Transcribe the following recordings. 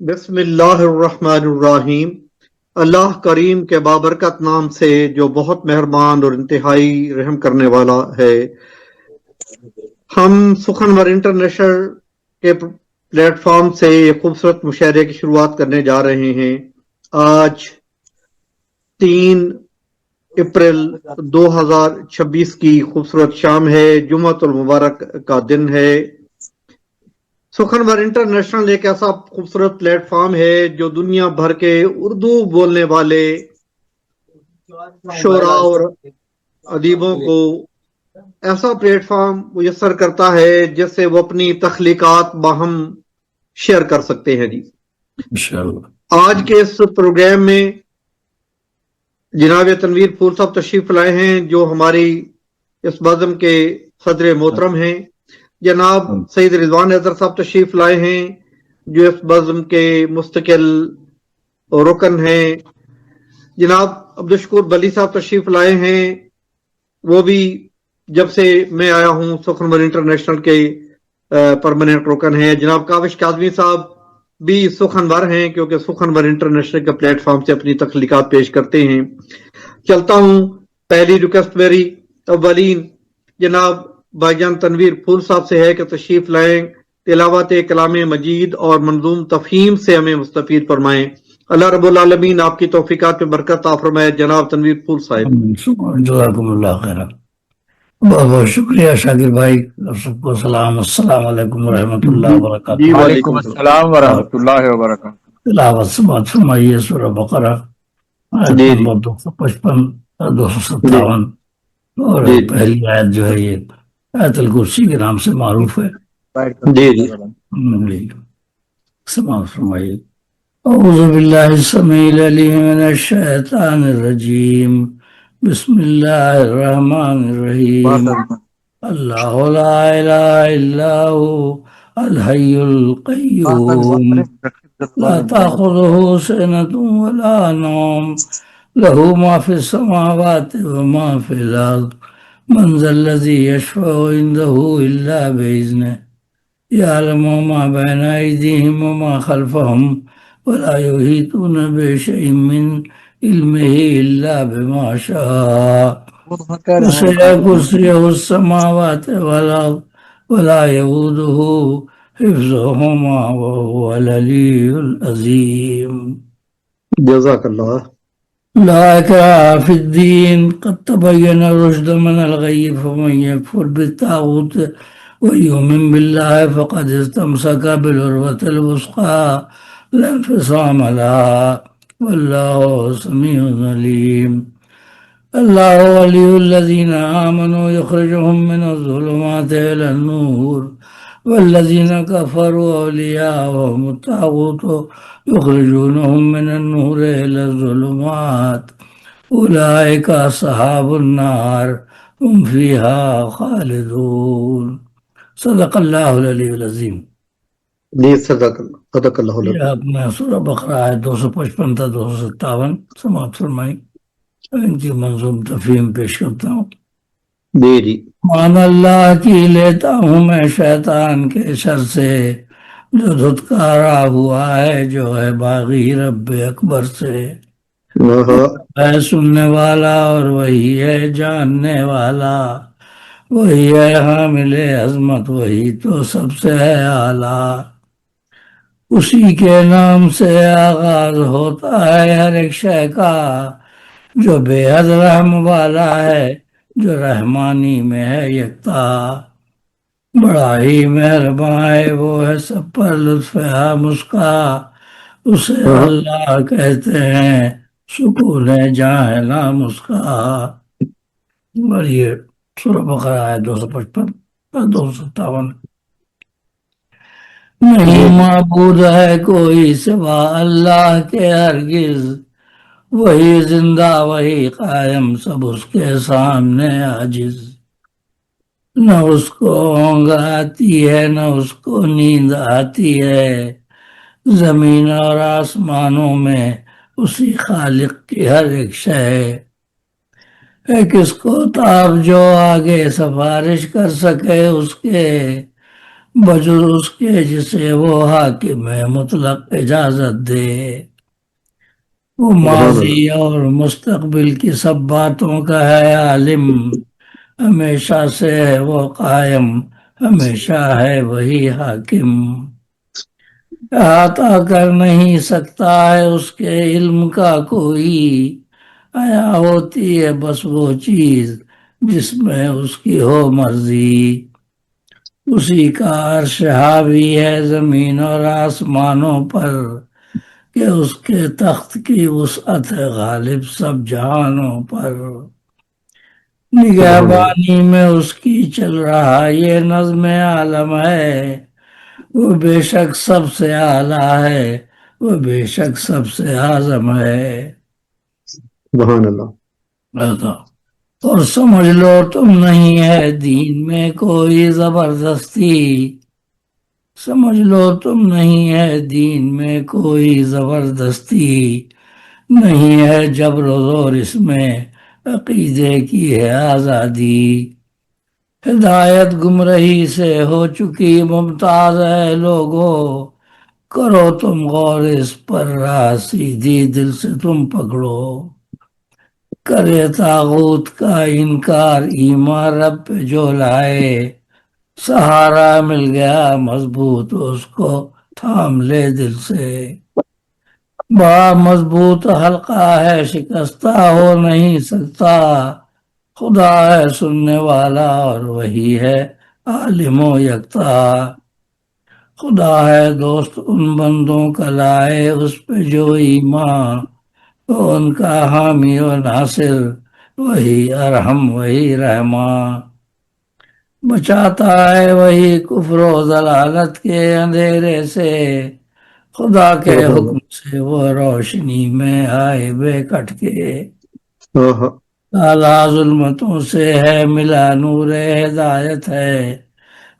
بسم اللہ الرحمن الرحیم۔ اللہ کریم کے بابرکت نام سے جو بہت مہربان اور انتہائی رحم کرنے والا ہے۔ ہم سخنور انٹرنیشنل کے پلیٹ فارم سے ایک خوبصورت مشاعرے کی شروعات کرنے جا رہے ہیں۔ آج 3 اپریل 2026 کی خوبصورت شام ہے، جمعۃ المبارک کا دن ہے۔ سخنور انٹرنیشنل ایک ایسا خوبصورت پلیٹ فارم ہے جو دنیا بھر کے اردو بولنے والے شعراء اور ادیبوں کو ایسا پلیٹ فارم میسر کرتا ہے جس سے وہ اپنی تخلیقات باہم شیئر کر سکتے ہیں۔ جی انشاءاللہ آج کے اس پروگرام میں جناب تنویر پھول صاحب تشریف لائے ہیں جو ہماری اس بزم کے صدر محترم ہیں۔ جناب سید رضوان حیدر صاحب تشریف لائے ہیں جو اس بزم کے مستقل رکن ہیں۔ جناب عبدالشکور بلی صاحب تشریف لائے ہیں، وہ بھی جب سے میں آیا ہوں سخنور انٹرنیشنل کے پرماننٹ رکن ہیں۔ جناب کاوش کاظمی صاحب بھی سخنور ہیں کیونکہ سخنور انٹرنیشنل کے پلیٹ فارم سے اپنی تخلیقات پیش کرتے ہیں۔ چلتا ہوں، پہلی ریکویسٹ میری اولین جناب بھائی جان تنویر پھول صاحب سے ہے کہ تشریف لائیں، تلاوت کلام مجید اور منظوم تفہیم سے ہمیں مستفید فرمائیں۔ اللہ رب العالمین آپ کی توفیقات میں برکت عطا فرمائے۔ جناب تنویر پھول صاحب۔ جزاکم اللہ خیر۔ بہت بہت شکریہ شاکر بھائی، آپ سب کو سلام، السلام علیکم ورحمۃ اللہ وبرکاتہ۔ جی وعلیکم السلام ورحمۃ اللہ وبرکاتہ۔ تلاوت سماعت فرمائیے سورہ بقرہ آیت جی نمبر 255 اور 257، اور جی پہلی آیت جو ہے یہ آیت الکرسی کے نام سے معروف ہے۔ جی جی جی سماعت فرمائیے۔ اعوذ باللہ السمیع العلیم من الشیطان الرجیم، بسم اللہ الرحمن الرحیم۔ اللہ لا الہ الا هو الحی القیوم لا تأخذه سنة ولا نوم له ما في السماوات وما في الأرض من ذا الذي يشفع عنده إلا بإذنه يعلم ما بين أيديهم وما خلفهم ولا يحيطون بشيء من علمه إلا بما شاء وسع كرسيه السماوات والأرض ولا يؤوده حفظهما وهو العلي العظيم۔ جزاک اللہ۔ لا إكراه في الدين، قد تبين الرشد من الغي، فمن يكفر بالطاغوت ويؤمن بالله فقد استمسك بالعروة الوثقى لا انفصام لها والله سميع عليم۔ الله ولي الذين آمنوا يخرجهم من الظلمات إلى النور والذين كفروا أولياءهم الطاغوت يخرجونهم من النور إلى الظلمات أولئك أصحاب النار هم فيها خالدون۔ صدق اللہ العلی العظیم۔ جی صدق اللہ یہ علیہ۔ آپ نے سورہ بقرہ آیت 255 تا 257 سماعت فرمائی، ان کی منظوم تفہیم پیش کرتا ہوں۔ جی جی مان اللہ کی لیتا ہوں میں شیطان کے شر سے، جو دھتکارا ہوا ہے جو ہے باغی رب اکبر سے۔ ہے سننے والا اور وہی ہے جاننے والا، وہی ہے حامل عظمت، وہی تو سب سے ہے اعلیٰ۔ اسی کے نام سے آغاز ہوتا ہے ہر ایک شے کا، جو بے حد رحم والا ہے، جو رحمانی میں ہے یکتا۔ بڑا ہی مہرباں ہے وہ ہے سب پر لطف عام اس کا، اسے اللہ کہتے ہیں سکون جہاں ہے نام اس کا۔ اور یہ سورہ بقرہ آیت 255 اور 257۔ نہیں معبود ہے کوئی سوا اللہ کے ہرگز، وہی زندہ وہی قائم سب اس کے سامنے عاجز۔ نہ اس کو اونگ آتی ہے نہ اس کو نیند آتی ہے، زمین اور آسمانوں میں اسی خالق کی ہر ایک شے ہے۔ کس کو تاب جو آگے سفارش کر سکے اس کے، بجز اس کے جسے وہ حاکم مطلق اجازت دے. وہ ماضی اور مستقبل کی سب باتوں کا ہے عالم، ہمیشہ سے ہے وہ قائم، ہمیشہ ہے وہی حاکم. احاطہ کر نہیں سکتا ہے اس کے علم کا کوئی، آیا ہوتی ہے بس وہ چیز جس میں اس کی ہو مرضی. اسی کا عرش حاوی ہے زمین اور آسمانوں پر، کہ اس کے تخت کی وسعت ہے غالب سب جہانوں پر. نگہبانی میں اس کی چل رہا یہ نظم عالم ہے، وہ بے شک سب سے اعلیٰ ہے، وہ بے شک سب سے اعظم ہے. سبحان اللہ. ایسا. اور سمجھ لو تم نہیں ہے دین میں کوئی زبردستی، سمجھ لو تم نہیں ہے دین میں کوئی زبردستی، نہیں ہے جبر و زور اس میں عقیدے کی ہے آزادی. ہدایت گمرہی سے ہو چکی ممتاز ہے لوگو، کرو تم غور اس پر راہ سیدھی دل سے تم پکڑو. کرے طاغوت کا انکار ایمان رب پہ جو لائے، سہارا مل گیا مضبوط اس کو تھام لے دل سے. بڑا مضبوط حلقہ ہے شکستہ ہو نہیں سکتا، خدا ہے سننے والا اور وہی ہے عالم و یکتا. خدا ہے دوست ان بندوں کا لائے اس پہ جو ایمان، وہ ان کا حامی و ناصر وہی ارحم وہی رحمان. بچاتا ہے وہی کفر و ضلالت کے اندھیرے سے، خدا کے حکم سے وہ روشنی میں آئے بے کٹ کے. تالا ظلمتوں سے ہے ملا نور ہدایت ہے،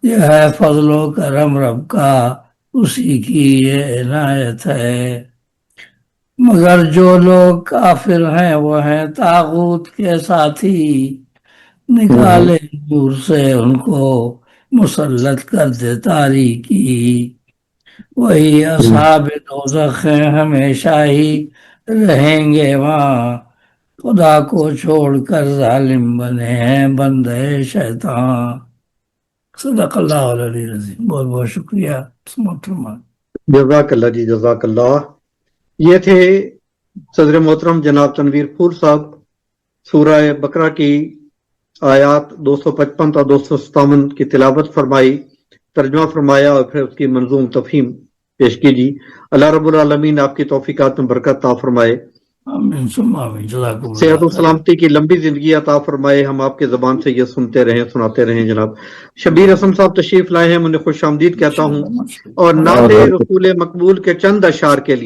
یہ ہے فضل و کرم رب کا اسی کی یہ عنایت ہے. مگر جو لوگ کافر ہیں وہ ہیں طاغوت کے ساتھی، نکالے نور سے ان کو مسلط کر دے تاریکی. وہی اصحاب دوزخ ہیں ہمیشہ ہی رہیں گے وہاں، خدا کو چھوڑ کر ظالم بنے ہیں بندے شیطان. صدق اللہ العلی العظیم. بہت بہت شکریہ محترمہ. جزاک اللہ جی، جزاک اللہ. یہ تھے صدر محترم جناب تنویر پور صاحب. سورہ بقرہ کی آیات 255 تا 257 کی تلاوت فرمائی، ترجمہ فرمایا اور پھر اس کی منظوم تفہیم پیش کی جی. اللہ رب العالمین آپ کی توفیقات میں برکت عطا فرمائے، آمین ثم آمین. جزاکم اللہ صحت و خیر. سلامتی کی لمبی زندگی عطا فرمائے، ہم آپ کے زبان سے یہ سنتے رہیں سناتے رہیں. جناب شبیر اسم صاحب تشریف لائے ہیں، میں انہیں خوش آمدید کہتا ہوں. اور نعت رسول مقبول کے چند اشعار کے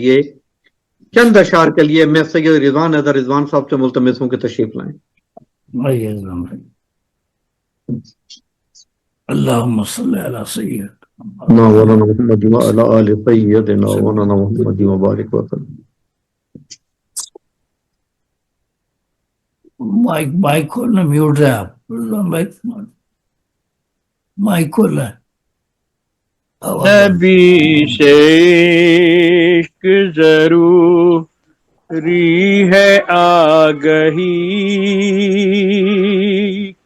لیے میں سید رضوان حیدر رضوان صاحب سے ملتمس ہوں کہ تشریف لائیں. اللہم صلی علی سیدنا مولانا محمد وعلی آل سیدنا مولانا محمد وبارک وسلم. مائک کھولنا، میوٹ ہے آپ. مائک کھولنا ہے. نبی سے عشق ضروری ہے آگہی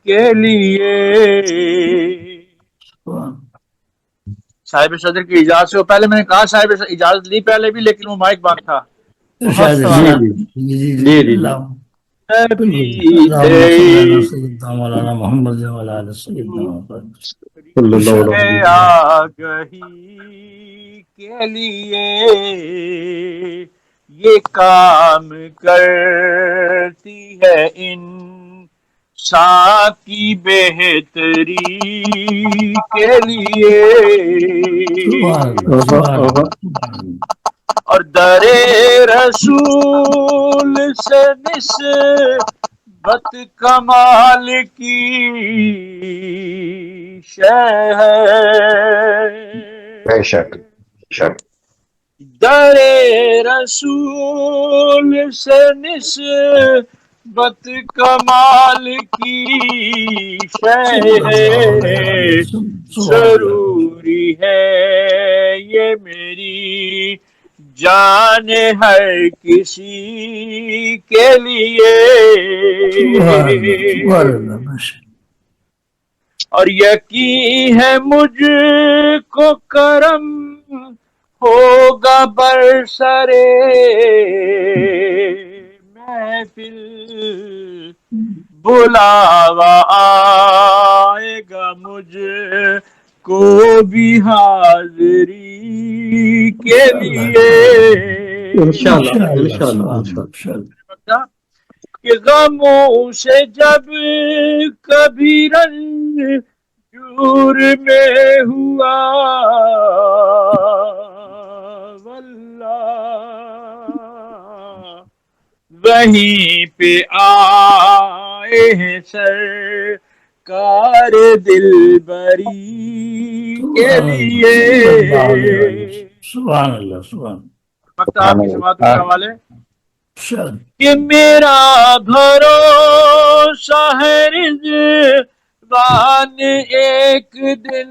کے لیے. صاحب صدر کی اجازت سے، پہلے میں نے کہا صاحب اجازت لی پہلے بھی، لیکن وہ مائک بند تھا. ارشاد مولانا محمد آگہی کے لیے یہ کام کرتی ہے انسان کی بہتری کے لیے. اور در رسول سے نسبت کمال کی شے ہے. بے شک در رسول سے نسبت نسبت کمال کی شے ہے، ضروری ہے یہ میری جان ہر کسی کے لیے، اور یقین ہے مجھ کو کرم ہوگا برسرے محفل، بلاوا آئے گا مجھ کو بھی حاضری کے لیے، انشاءاللہ کہ غموں سے جب کبھی رنجور میں ہوا واللہ وہیں پہ آئے ہیں سرکار دلبری کے لیے۔ سبحان اللہ سبحان وقت آپ کی سماعت کے حوالے اللہ۔ کہ میرا بھروسہ ہے رضوان ایک دن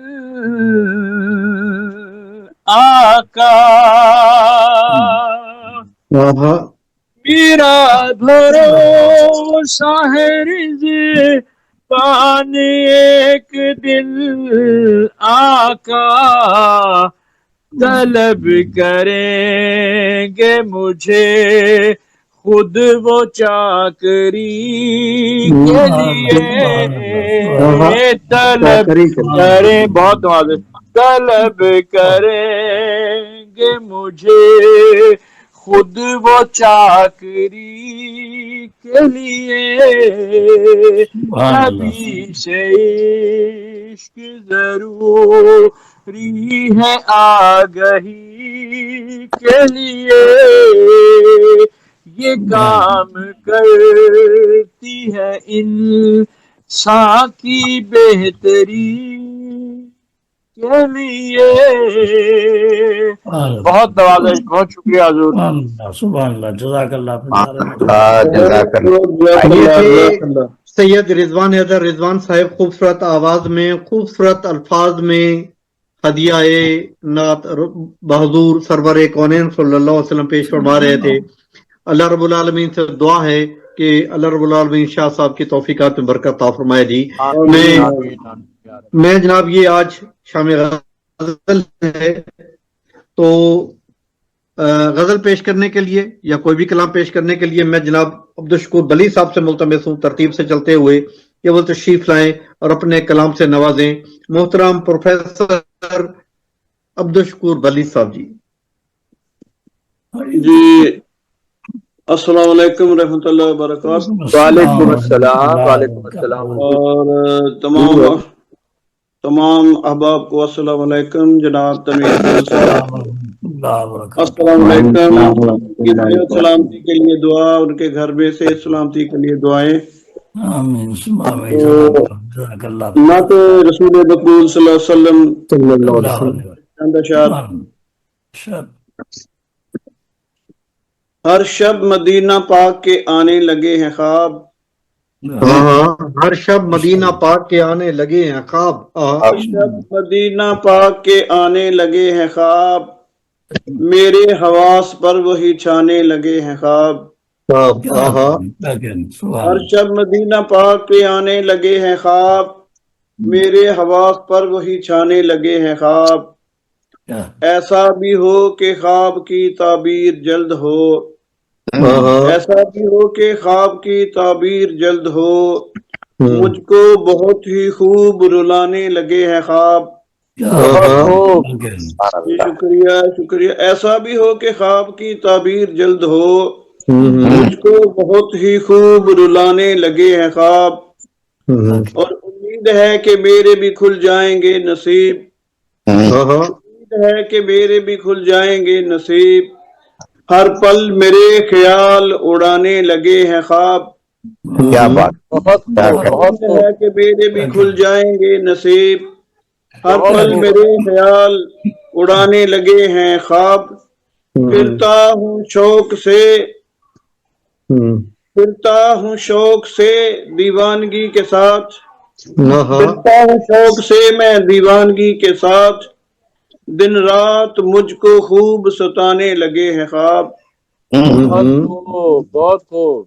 آقا، میرا بھروسہ ہے رضوان ایک دن آقا، طلب کریں گے مجھے خود وہ چاکری کے لیے، طلب کریں بہت واضح، طلب کریں گے مجھے خود وہ چاکری کے لیے، ابھی سے عشق ضروری ہے آگہی کے لیے، یہ کام کرتی ہے انسان کی بہتری کے لیے۔ بہت نوازش، بہت شکریہ حضور۔ سبحان اللہ، جزاک اللہ۔ سید رضوان حیدر رضوان صاحب خوبصورت آواز میں، خوبصورت الفاظ میں ہدیہ نعت بحضور سرور کونین صلی اللہ علیہ وسلم پیش فرما رہے تھے۔ اللہ رب العالمین سے دعا ہے کہ اللہ رب العالمین شاہ صاحب کی توفیقات میں برکت عطا فرمائے جی۔ میں جناب یہ آج شام غزل ہے تو غزل پیش کرنے کے لیے یا کوئی بھی کلام پیش کرنے کے لیے میں جناب عبدالشکور بلی صاحب سے ملتمس ہوں ترتیب سے چلتے ہوئے کہ وہ تشریف لائیں اور اپنے کلام سے نوازیں۔ محترم پروفیسر عبدالشکور بلی صاحب جی۔ جی السلام علیکم ورحمۃ اللہ وبرکاتہ۔ وعلیکم السلام، وعلیکم السلام۔ اور تمام احباب کو السلام علیکم۔ جناب تمیر صاحب السلام علیکم۔ سلامتی کے لیے دعا، ان کے گھر میں سے سلامتی کے لیے دعائیں۔ نعت رسول مقبول صلی اللہ علیہ وسلم چند اشعار۔ ہر شب مدینہ پاک کے آنے لگے ہیں خواب، ہر شب مدینہ پاک کے آنے لگے ہیں خواب، ہر شب مدینہ پاک کے آنے لگے ہیں خواب، میرے حواس پر وہی چھانے لگے ہیں خواب، ہر شب مدینہ پاک کے آنے لگے ہیں خواب، میرے حواس پر وہی چھانے لگے ہیں خواب، ایسا بھی ہو کہ خواب کی تعبیر جلد ہو، ایسا بھی ہو کہ خواب کی تعبیر جلد ہو، مجھ کو بہت ہی خوب رلانے لگے ہیں خواب۔ شکریہ شکریہ۔ ایسا بھی ہو کہ خواب کی تعبیر جلد ہو، مجھ کو بہت ہی خوب رلانے لگے ہیں خواب، اور امید ہے کہ میرے بھی کھل جائیں گے نصیب، امید ہے کہ میرے بھی کھل جائیں گے نصیب، ہر پل میرے خیال اڑانے لگے ہیں خواب، کیا بات، امید ہے کہ میرے بھی کھل جائیں گے نصیب، ہر پل میرے خیال اڑانے لگے ہیں خواب، پھرتا ہوں شوق سے پھرتا ہوں شوق سے دیوانگی کے ساتھ، ہاں پھرتا ہوں شوق سے میں دیوانگی کے ساتھ، دن رات مجھ کو خوب ستانے لگے ہیں خواب، بہت خوب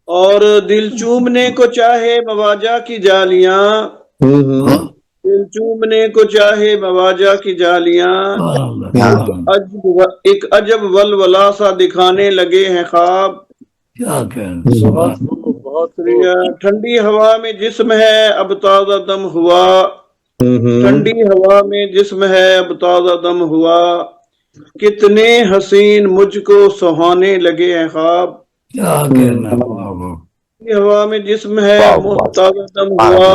اور دل چومنے کو چاہے مواجہ کی جالیاں، دل چومنے کو چاہے مواجہ کی جالیاں، ایک عجب ولولہ سا دکھانے لگے ہیں خواب، کیا کہنا بہت ٹھنڈی ہوا میں جسم ہے اب تازہ دم ہوا، ٹھنڈی ہوا میں جسم ہے اب تازہ دم ہوا، کتنے حسین مجھ کو سہانے لگے ہیں خواب، کیا کہنا ٹھنڈی ہوا میں جسم ہے تازہ دم ہوا،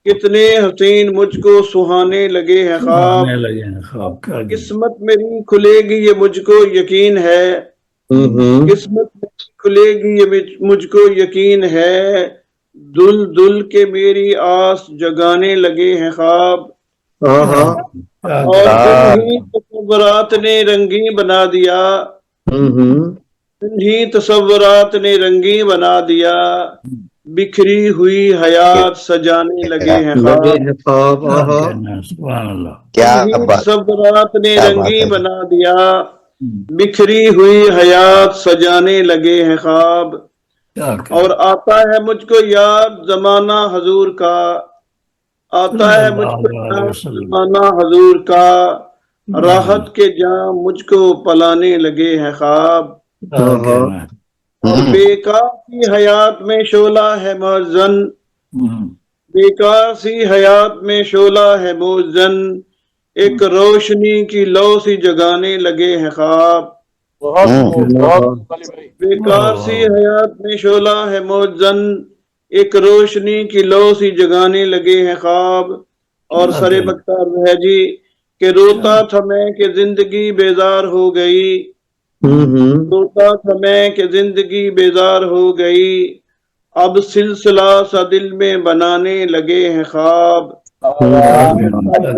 کتنے حسین مجھ کو سہانے لگے ہیں خواب، آنے لگے ہیں خواب کیا قسمت میری کھلے گی یہ مجھ کو یقین ہے، قسمت میری کھلے گی یہ مجھ کو یقین ہے، دل دل کے میری آس جگانے لگے ہیں خواب، اور انہی تصورات نے رنگین بنا دیا، انہی تصورات نے رنگین بنا دیا، بکھری ہوئی حیات سجانے لگے ہیں خواب، سبحان اللہ انہی تصورات نے رنگین بنا دیا، بکھری ہوئی حیات سجانے لگے ہیں خواب، اور آتا ہے مجھ کو یاد زمانہ حضور کا، آتا ہے مجھ کو یاد زمانہ حضور کا، راحت کے جام مجھ کو پلانے لگے ہیں خواب، اور بیکار سی حیات میں شعلہ ہے موزن، بیکار سی حیات میں شعلہ ہے موزن، ایک روشنی کی لو سی جگانے لگے ہیں خواب، بیکار سی حیات میں شعلہ ہے موزن، ایک روشنی کی لو سی جگانے لگے ہیں خواب، اور سر بختار ہے جی کہ روتا تھا میں کہ زندگی بیزار ہو گئی، روتا تھا میں کہ زندگی بیزار ہو گئی، اب سلسلہ سا دل میں بنانے لگے ہیں خواب،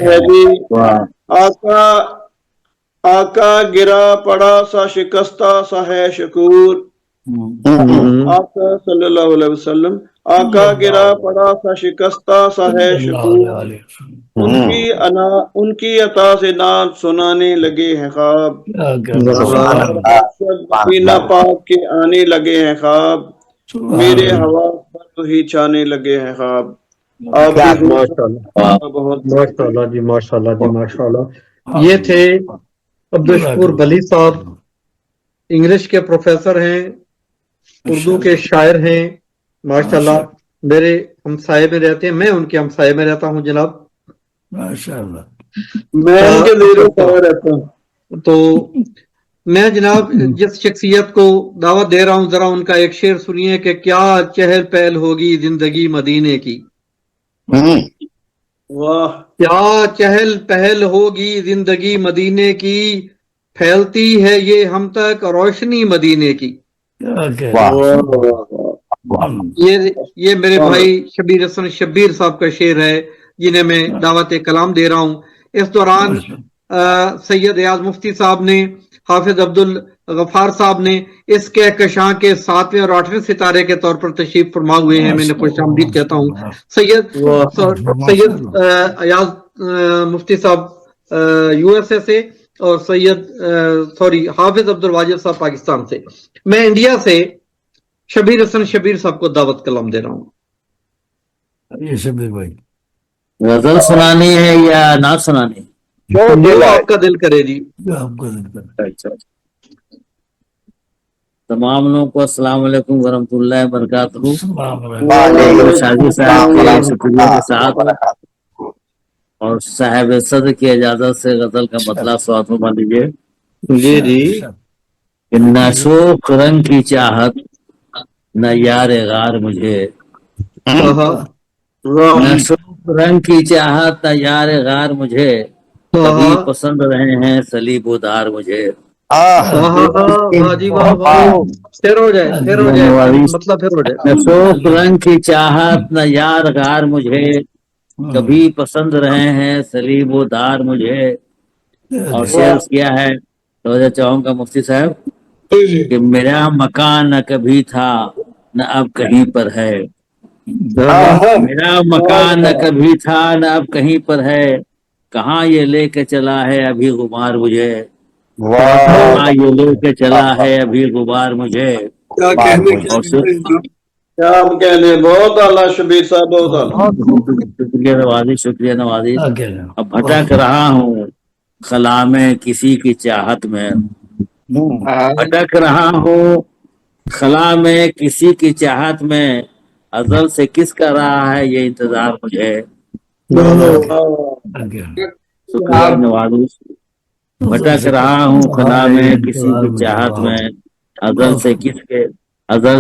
ہے جی آقا آقا گرا پڑا سا شکستہ سا ہے شکور، آقا صلی اللہ علیہ وسلم، آقا گرا پڑا سا شکستہ سا ہے شکور، ان کی عطا سے نعت سنانے لگے ہیں خواب، مدینہ پاک کے آنے لگے ہیں خواب، میرے ہوا پر ہی چھانے لگے ہیں خواب، آپ بھی ماشاء اللہ جی ماشاء اللہ جی ماشاء اللہ۔ یہ تھے عبدالشکور بلی صاحب، انگلش کے پروفیسر ہیں، اردو کے شاعر ہیں، ماشاءاللہ میرے ہمسائے میں رہتے ہیں، میں ان کے ہمسائے میں رہتا ہوں جناب، ماشاءاللہ میں ان کے زیر سایہ رہتا ہوں۔ تو میں جناب جس شخصیت کو دعوت دے رہا ہوں ذرا ان کا ایک شعر سنیے کہ کیا چہل پہل ہوگی زندگی مدینے کی، واہ کیا چہل پہل ہوگی زندگی مدینے کی، پھیلتی ہے یہ ہم تک روشنی مدینے کی۔ یہ میرے بھائی شبیر حسن شبیر صاحب کا شعر ہے جنہیں میں دعوت کلام دے رہا ہوں۔ اس دوران سید ایاز مفتی صاحب نے، حافظ عبد الغفار صاحب نے اس کہکشاں کے 7ویں اور 8ویں ستارے کے طور پر تشریف فرما ہوئے ہیں، میں نے خوش آمدید کہتا ہوں۔ سید ایاز مفتی صاحب یو ایس اے سے، اور حافظ عبد الواجد صاحب پاکستان سے۔ میں انڈیا سے شبیر حسن شبیر صاحب کو دعوت کلام دے رہا ہوں۔ یہ شبیر بھائی غزل سنانی ہے یا نعت سنانی؟ جو آپ کا دل کرے جی۔ آپ کو تمام لوگوں کو السلام علیکم ورحمۃ اللہ وبرکاتہ۔ السلام علیکم۔ شاہی صاحب کے شکریہ کے ساتھ اور صاحب صدر کی اجازت سے غزل کا مطلب سوات فرما لیجیے۔ جی جی۔ نہ شوق رنگ کی چاہت نہ یار غار مجھے، نہ شوق رنگ کی چاہت نہ یار غار مجھے، کبھی پسند رہے ہیں سلیب و دار مجھے۔ نہ شوق رنگ کی چاہت نہ یار غار مجھے، کبھی پسند رہے ہیں سلیب و دار مجھے۔ اور شعر کیا ہے توجہ چاہوں گا مفتی صاحب کہ میرا مکان نہ کبھی تھا نہ اب کہیں پر ہے، میرا مکان نہ کبھی تھا نہ اب کہیں پر ہے، کہاں یہ لے کے چلا ہے ابھی غبار مجھے، کہاں یہ لے کے چلا ہے ابھی غبار مجھے۔ کیا ہم کہنے، بہت اعلیٰ شبیر صاحب، بہت اعلیٰ۔ شکریہ نوازی، شکریہ نوازی۔ کیا کہنا؟ اب بھٹک رہا ہوں خلا میں کسی کی چاہت میں، بھٹک رہا ہوں خلا میں کسی کی چاہت میں، ازل سے کس کا رہا ہے یہ انتظار مجھے۔ کیا کہنا؟ شکریہ نوازی۔ بھٹک رہا ہوں خلا میں کسی کی چاہت میں، ازل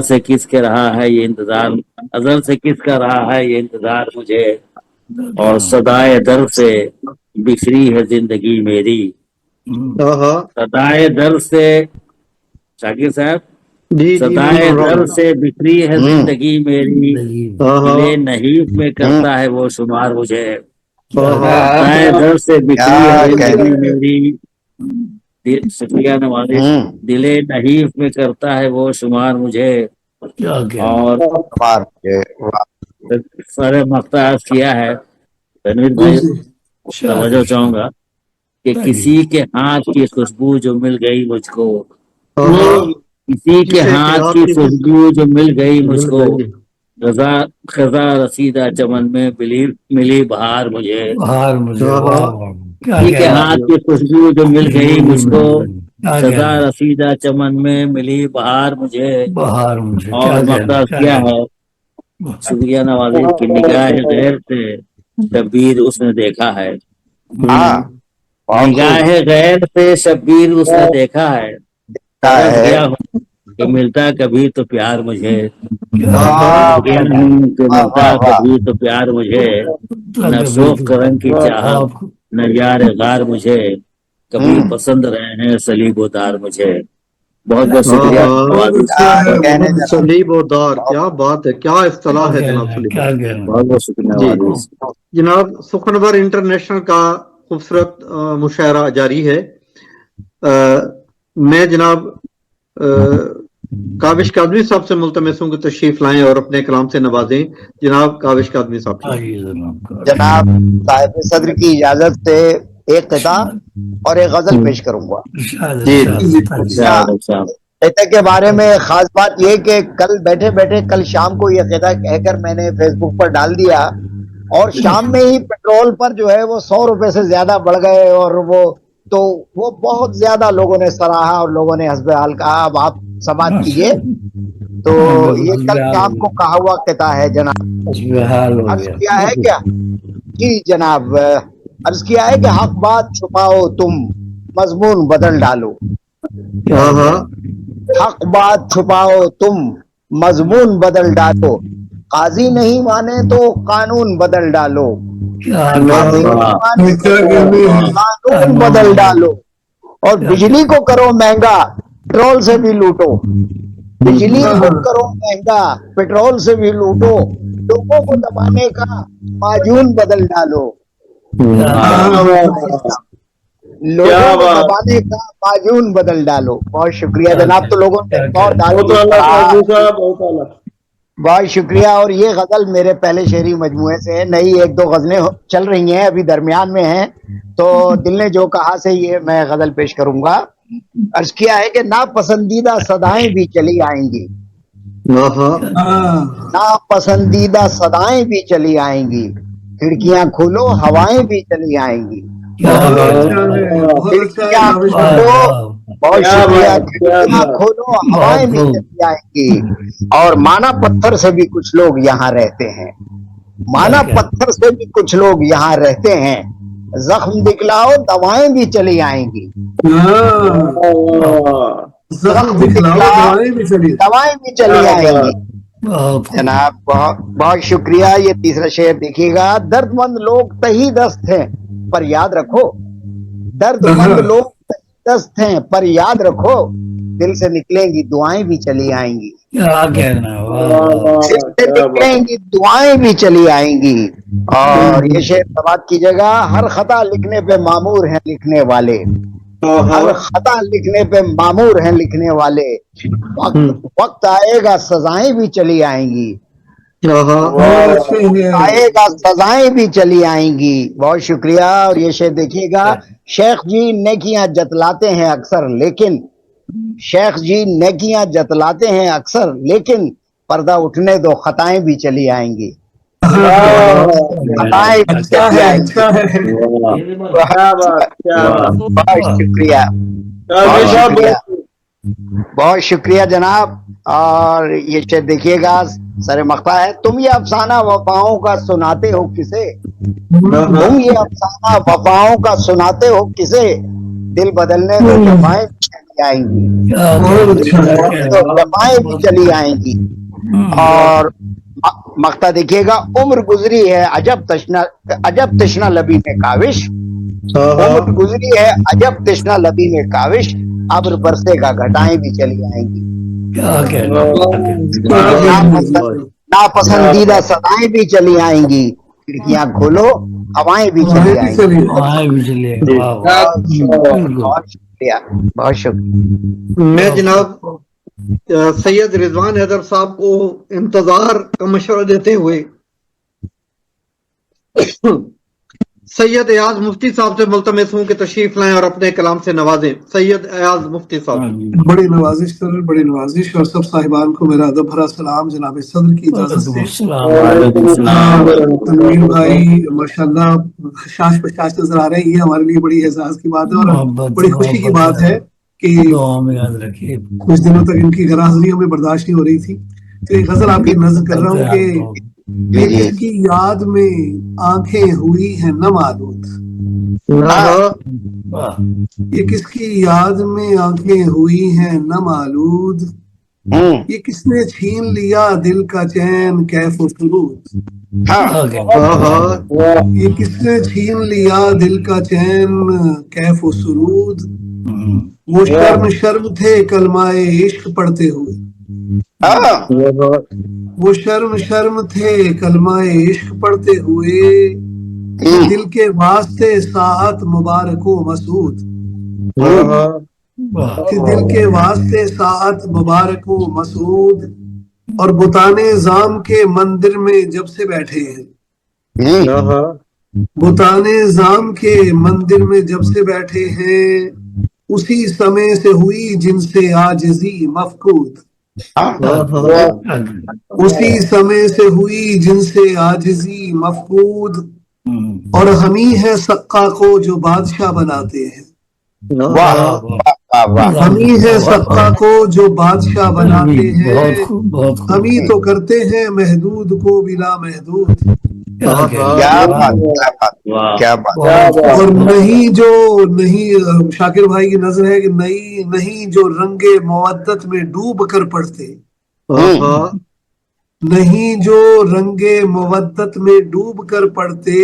سے کس کے رہا ہے یہ انتظار، ازل سے کس کا رہا ہے یہ انتظار مجھے، اور صدائے در سے بکھری ہے زندگی میری، صدائے در سے، شاکر صاحب، جی صدائے در سے بکھری ہے زندگی میری، دلے نحیف میں کرتا ہے وہ شمار مجھے، صدائے در سے بکھری ہے زندگی میری، شکریہ نوازی، دلے نحیف میں کرتا ہے وہ شمار مجھے، کیا کہنا؟ اور سارے مقطع کیا ہے تنویر بھائی، توجہ چاہوں گا کہ کسی کے ہاتھ کی خوشبو جو مل گئی مجھ کو، کسی کے ہاتھ کی خوشبو جو مل گئی مجھ کو، خزاں رسیدہ چمن میں ملی بہار مجھے، بہار مجھے، کسی کے ہاتھ کی خوشبو جو مل گئی مجھ کو، خزاں رسیدہ چمن میں ملی بہار مجھے، بہار مجھے، اور مقدار کیا ہے، شکریہ نوازی کی نگاہ غیر سے شبیر اس نے دیکھا ہے، نگاہ غیر سے شبیر اس نے دیکھا ہے، ترس گیا ہوں کہ ملتا کبھی تو پیار مجھے، گیا ہوں کہ ملتا کبھی تو پیار مجھے، نہ شوق رنگ کی چاہت نہ یار غار مجھے، کبھی پسند رہے ہیں صلیب و دار مجھے۔ بہت بہت شکریہ، صلیب و دار، کیا بات ہے، کیا اصطلاح ہے جناب صلیب۔ بہت بہت شکریہ جناب سخنور انٹرنیشنل کا خوبصورت مشاعرہ جاری ہے۔ میں جناب کاوش کاظمی صاحب سے ملتمس ہوں کہ تشریف لائیں اور اپنے کلام سے نوازیں۔ جناب کاوش کاظمی صاحب۔ جناب صاحب صدر کی اجازت سے ایک قطعہ اور ایک غزل پیش کروں گا۔ قطعے کے بارے میں خاص بات یہ کہ کل بیٹھے بیٹھے کل شام کو یہ قطعہ کہہ کر میں نے فیس بک پر ڈال دیا، اور شام میں ہی پیٹرول پر جو ہے وہ 100 روپے سے زیادہ بڑھ گئے، اور وہ بہت زیادہ لوگوں نے سراہا اور لوگوں نے حسب حال کہا۔ اب آپ سماعت کیجئے، تو یہ کل شام کو کہا ہوا قطعہ ہے جناب۔ عرض کیا ہے کیا؟ جی جناب، عرض کیا ہے کہ حق بات چھپاؤ تم، مضمون بدل ڈالو، حق بات چھپاؤ تم، مضمون بدل ڈالو، قاضی نہیں مانے تو قانون بدل ڈالو، قاضی نہیں مانے تو قانون بدل ڈالو، اور بجلی کو کرو مہنگا پیٹرول سے بھی لوٹو، بجلی کو کرو مہنگا پیٹرول سے بھی لوٹو، لوگوں کو دبانے کا معجون بدل ڈالو، لوگوں کو دبانے کا معجون بدل ڈالو۔ بہت شکریہ جناب، تو لوگوں نے بہت شکریہ۔ اور یہ غزل میرے پہلے شعری مجموعے سے ہے، نئی 1-2 غزلیں چل رہی ہیں، ابھی درمیان میں ہیں، تو دل نے جو کہا سے یہ میں غزل پیش کروں گا۔ عرض کیا ہے کہ ناپسندیدہ صدائیں بھی چلی آئیں گی، ناپسندیدہ صدائیں بھی چلی آئیں گی، کھڑکیاں کھولو ہوائیں بھی چلی آئیں گی، کھڑکیاں کھولو، بہت شکریہ، کھڑکیاں کھولو ہوائیں بھی چلی آئیں گی، اور مانا پتھر سے بھی کچھ لوگ یہاں رہتے ہیں، مانا پتھر سے بھی کچھ لوگ یہاں رہتے ہیں، زخم دکھلاؤ دوائیں بھی چلی آئیں گی، زخم دکھلاؤ دوائیں بھی چلی آئیں گی۔ جناب بہت شکریہ۔ یہ تیسرا شعر دیکھیے گا۔ درد مند لوگ تہی دست ہیں پر یاد رکھو، درد مند لوگ تہی دست ہیں پر یاد رکھو، دل سے نکلیں گی دعائیں بھی چلی آئیں گی، دل سے نکلیں گی دعائیں بھی چلی آئیں گی۔ اور یہ شعر سماعت کیجیے گا۔ ہر خطا لکھنے پہ مامور ہیں لکھنے والے، اب خطا لکھنے پہ معمور ہیں لکھنے والے. وقت آئے گا سزائیں بھی چلی آئیں گی. آئے گا سزائیں بھی چلی آئیں گی. بہت شکریہ. اور یہ شعر دیکھیے گا. شیخ جی نیکیاں جتلاتے ہیں اکثر لیکن شیخ جی نیکیاں جتلاتے ہیں اکثر لیکن پردہ اٹھنے دو خطائیں بھی چلی آئیں گی. خطائیں بھی چلی آئیں گی. بہت شکریہ. بہت شکریہ جناب. اور یہ شعر دیکھیے گا سر مقطع ہے. تم یہ افسانہ وفاؤں کا سناتے ہو کسے, تم یہ افسانہ وفاؤں کا سناتے ہو کسے, دل بدلنے دو جفائیں بھی چلی آئیں گی. جفائیں بھی چلی آئیں گی. اور مقطع دیکھیے گا. عمر گزری ہے عجب تشنا لبی میں کاوش, عمر گزری ہے عجب تشنا لبی میں کاوش, ابر برسے گا گھٹائیں بھی چلی آئیں گی. ناپسندیدہ سدائیں بھی چلی آئیں گی. کھڑکیاں کھولو ہوائیں بھی چلی آئیں گی. بہت شکریہ. بہت شکریہ. میں جناب سید رضوان حیدر صاحب کو انتظار کا مشورہ دیتے ہوئے سید ایاز مفتی صاحب سے ملتمس ہوں کہ تشریف لائیں اور اپنے کلام سے نوازیں. سید ایاز مفتی صاحب. بڑی نوازش سر, بڑی نوازش. اور سب صاحبان کو میرا ادب بھرا سلام. جناب صدر کی اجازت سے تنویر بھائی ماشاءاللہ شاش پشاش نظر آ رہے ہیں. یہ ہمارے لیے بڑی اعزاز کی بات ہے اور بڑی خوشی کی بات ہے کہ کچھ دنوں تک ان کی غیر حاضری ہمیں برداشت نہیں ہو رہی تھی. تو ایک غزل آپ کی نظر کر رہا ہوں کہ یہ کس کی یاد میں آنکھیں ہوئی ہیں نم آلود, یہ کس کی یاد میں آنکھیں ہوئی ہیں نم آلود, یہ کس نے چھین لیا دل کا چین کیف و سرود, یہ کس نے چھین لیا دل کا چین کیف و سرود. وہ شرم شرم تھے کلمہ عشق پڑھتے ہوئے, وہ شرم شرم تھے کلمہ عشق پڑھتے ہوئے, دل کے واسطے ساعت مبارک و مسعود, دل کے واسطے ساعت مبارک و مسعود. اور بتانے زام کے مندر میں جب سے بیٹھے ہیں, بتانے زام کے مندر میں جب سے بیٹھے ہیں, اسی سمے سے ہوئی جن سے عاجزی مفقود, اسی سمے سے ہوئی جن سے عاجزی مفقود. اور ہمیں ہے سقا کو جو بادشاہ بناتے ہیں, ہمیں ہے سقا کو جو بادشاہ بناتے ہیں, ہمیں تو کرتے ہیں محدود کو بلا محدود. اور نہیں جو نہیں, شاکر بھائی کی نظر ہے کہ نہیں جو رنگ مودت میں ڈوب کر پڑھتے, نہیں جو رنگ مودت میں ڈوب کر پڑھتے,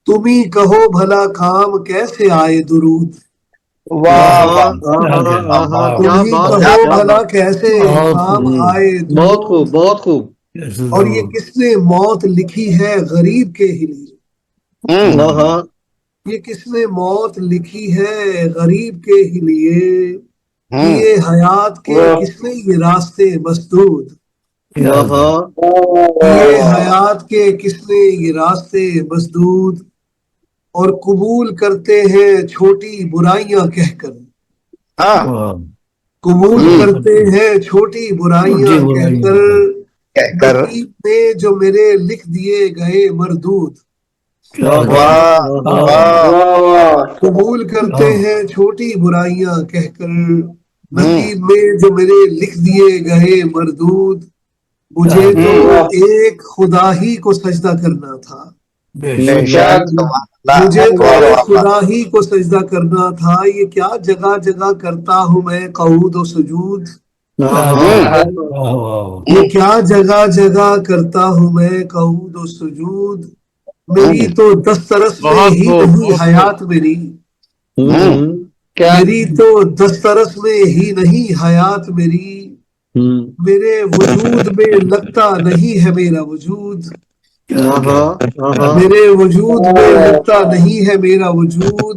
تم ہی کہو بھلا کام کیسے آئے درود, تم ہی کہو بھلا کیسے کام آئے درود. بہت خوب, بہت خوب. اور یہ کس نے موت لکھی ہے غریب کے ہی لیے, یہ کس نے موت لکھی ہے غریب کے ہی لیے, یہ حیات کے کس نے یہ راستے مسدود, یہ حیات کے کس نے یہ راستے مسدود. اور قبول کرتے ہیں چھوٹی برائیاں کہہ کر, قبول کرتے ہیں چھوٹی برائیاں کہہ کر میں جو میرے لکھ دیے گئے مردود, قبول کرتے ہیں چھوٹی برائیاں کہہ کر, نصیب میں جو میرے لکھ دیے گئے مردود. مجھے تو ایک خدا ہی کو سجدہ کرنا تھا, مجھے تو ایک خدا ہی کو سجدہ کرنا تھا. یہ کیا جگہ جگہ کرتا ہوں میں قعود و سجود, یہ کیا جگہ جگہ کرتا ہوں میں قعود و سجود. میری تو دسترس میں ہی نہیں حیات میری, میری تو دسترس میں ہی نہیں حیات میری, میرے وجود میں لگتا نہیں ہے میرا وجود, میرے وجود میں لگتا نہیں ہے میرا وجود.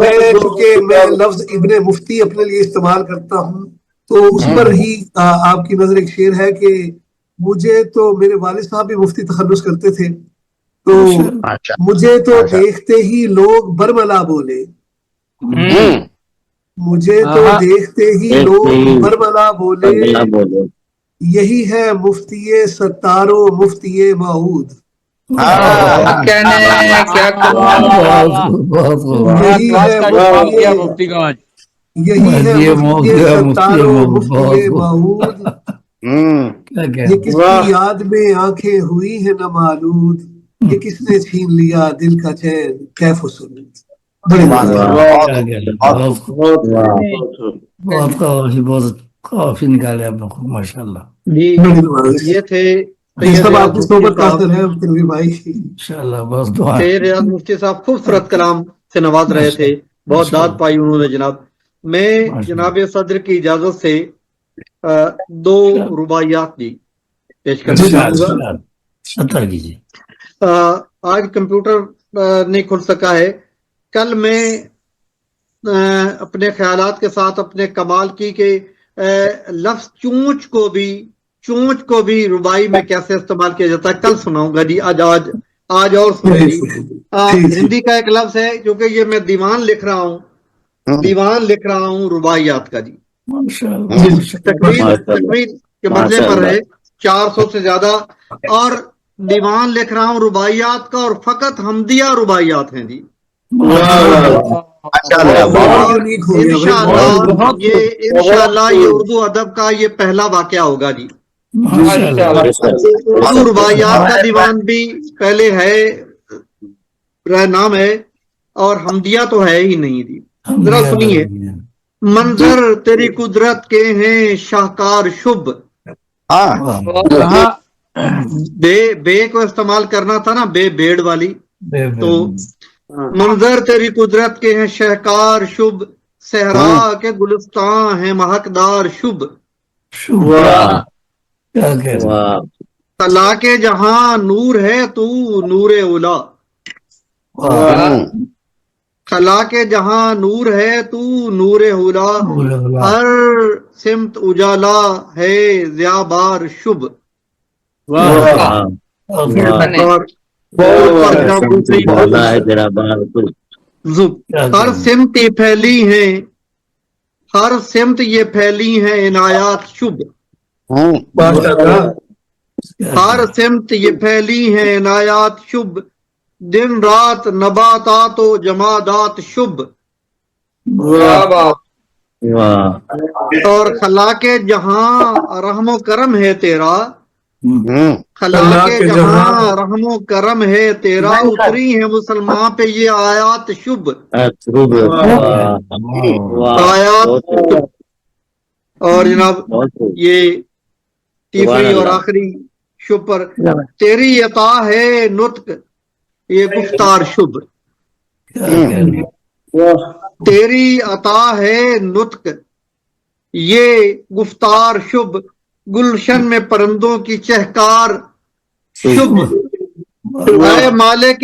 میں چونکہ میں لفظ ابن مفتی اپنے لیے استعمال کرتا ہوں تو اس پر ہی آپ کی نظر ایک شعر ہے کہ مجھے تو میرے والد صاحب بھی مفتی تخلص کرتے تھے تو مجھے تو دیکھتے ہی لوگ برملا بولے، مجھے تو دیکھتے ہی لوگ برملا بولے، یہی ہے مفتی ستار و مفتی معود، کہنے کیا بہت خوب یہی ہے مفتی کا آج یہی ہے مفتی ستار و بہت مفتی خوب معود، کیا یہ کہتے کس کی یاد میں آنکھیں ہوئی ہیں نمالود، یہ کس نے چھین لیا دل کا چین کیف و سرود۔ بڑے کیا کہتے بہت خوب بہت کافی بہت کافی نکالے آپ نے خوب ماشاء اللہ جی بڑی یہ تھے یہ سید سب ریاض آپ کی مفتی صحبت کا صاحب، اثر ہے تنویر بھائی۔ انشاءاللہ بس دعا سید ریاض مفتی صاحب خوبصورت کلام سے نواز رہے تھے، بہت داد پائی انہوں نے جناب۔ میں جناب صدر کی اجازت سے دو رباعیات جی پیش کرنا چاہوں گا۔ عطا کیجیے۔ آج کمپیوٹر نہیں کھل سکا ہے، کل میں اپنے خیالات کے ساتھ اپنے کمال کی کہ لفظ چونچ کو بھی ربائی میں کیسے استعمال کیا جاتا ہے کل سناؤں گا جی۔ آج اور سنیں جی۔ ہندی کا ایک لفظ ہے کیونکہ یہ میں دیوان لکھ رہا ہوں رباعیات کا جی، تکمیل کے مرحلے پر ہے، 400 سے زیادہ، اور دیوان لکھ رہا ہوں رباعیات کا، اور فقط حمدیہ رباعیات ہیں جی۔ انشاءاللہ یہ اردو ادب کا یہ پہلا واقعہ ہوگا جی۔ اردو رباعیات کا دیوان بھی پہلے ہے، نام ہے، اور حمدیہ تو ہے ہی نہیں جی۔ ذرا سنیے، منظر تیری قدرت کے ہیں شاہکار شب، بے کو استعمال کرنا تھا نا، بیڑ والی، تو منظر تیری قدرت کے ہیں شہکار شب، صحرا کے گلستان ہیں مہکدار شب، خلا کے جہاں نور ہے تو نور اولا، خلا کے جہاں نور ہے تو نور اولا، ہر سمت اجالا ہے ضیا بار شب، ہر سمت یہ پھیلی ہیں، ہر سمت یہ پھیلی ہیں عنایات شب، ہر سمت یہ پھیلی ہیں عنایات شب، دن رات نباتات و جمادات شب، اور خلا کے جہاں رحم و کرم ہے تیرا، خلا کے جہاں رحم و کرم ہے تیرا، اتری ہے مسلمان پہ یہ آیات شب، آیات۔ اور جناب یہ تیسری اور آخری شب پر، تیری عطا ہے نطق یہ گفتار شب، تیری عطا ہے نطق یہ گفتار شب، گلشن میں پرندوں کی چہکار شب، اے مالک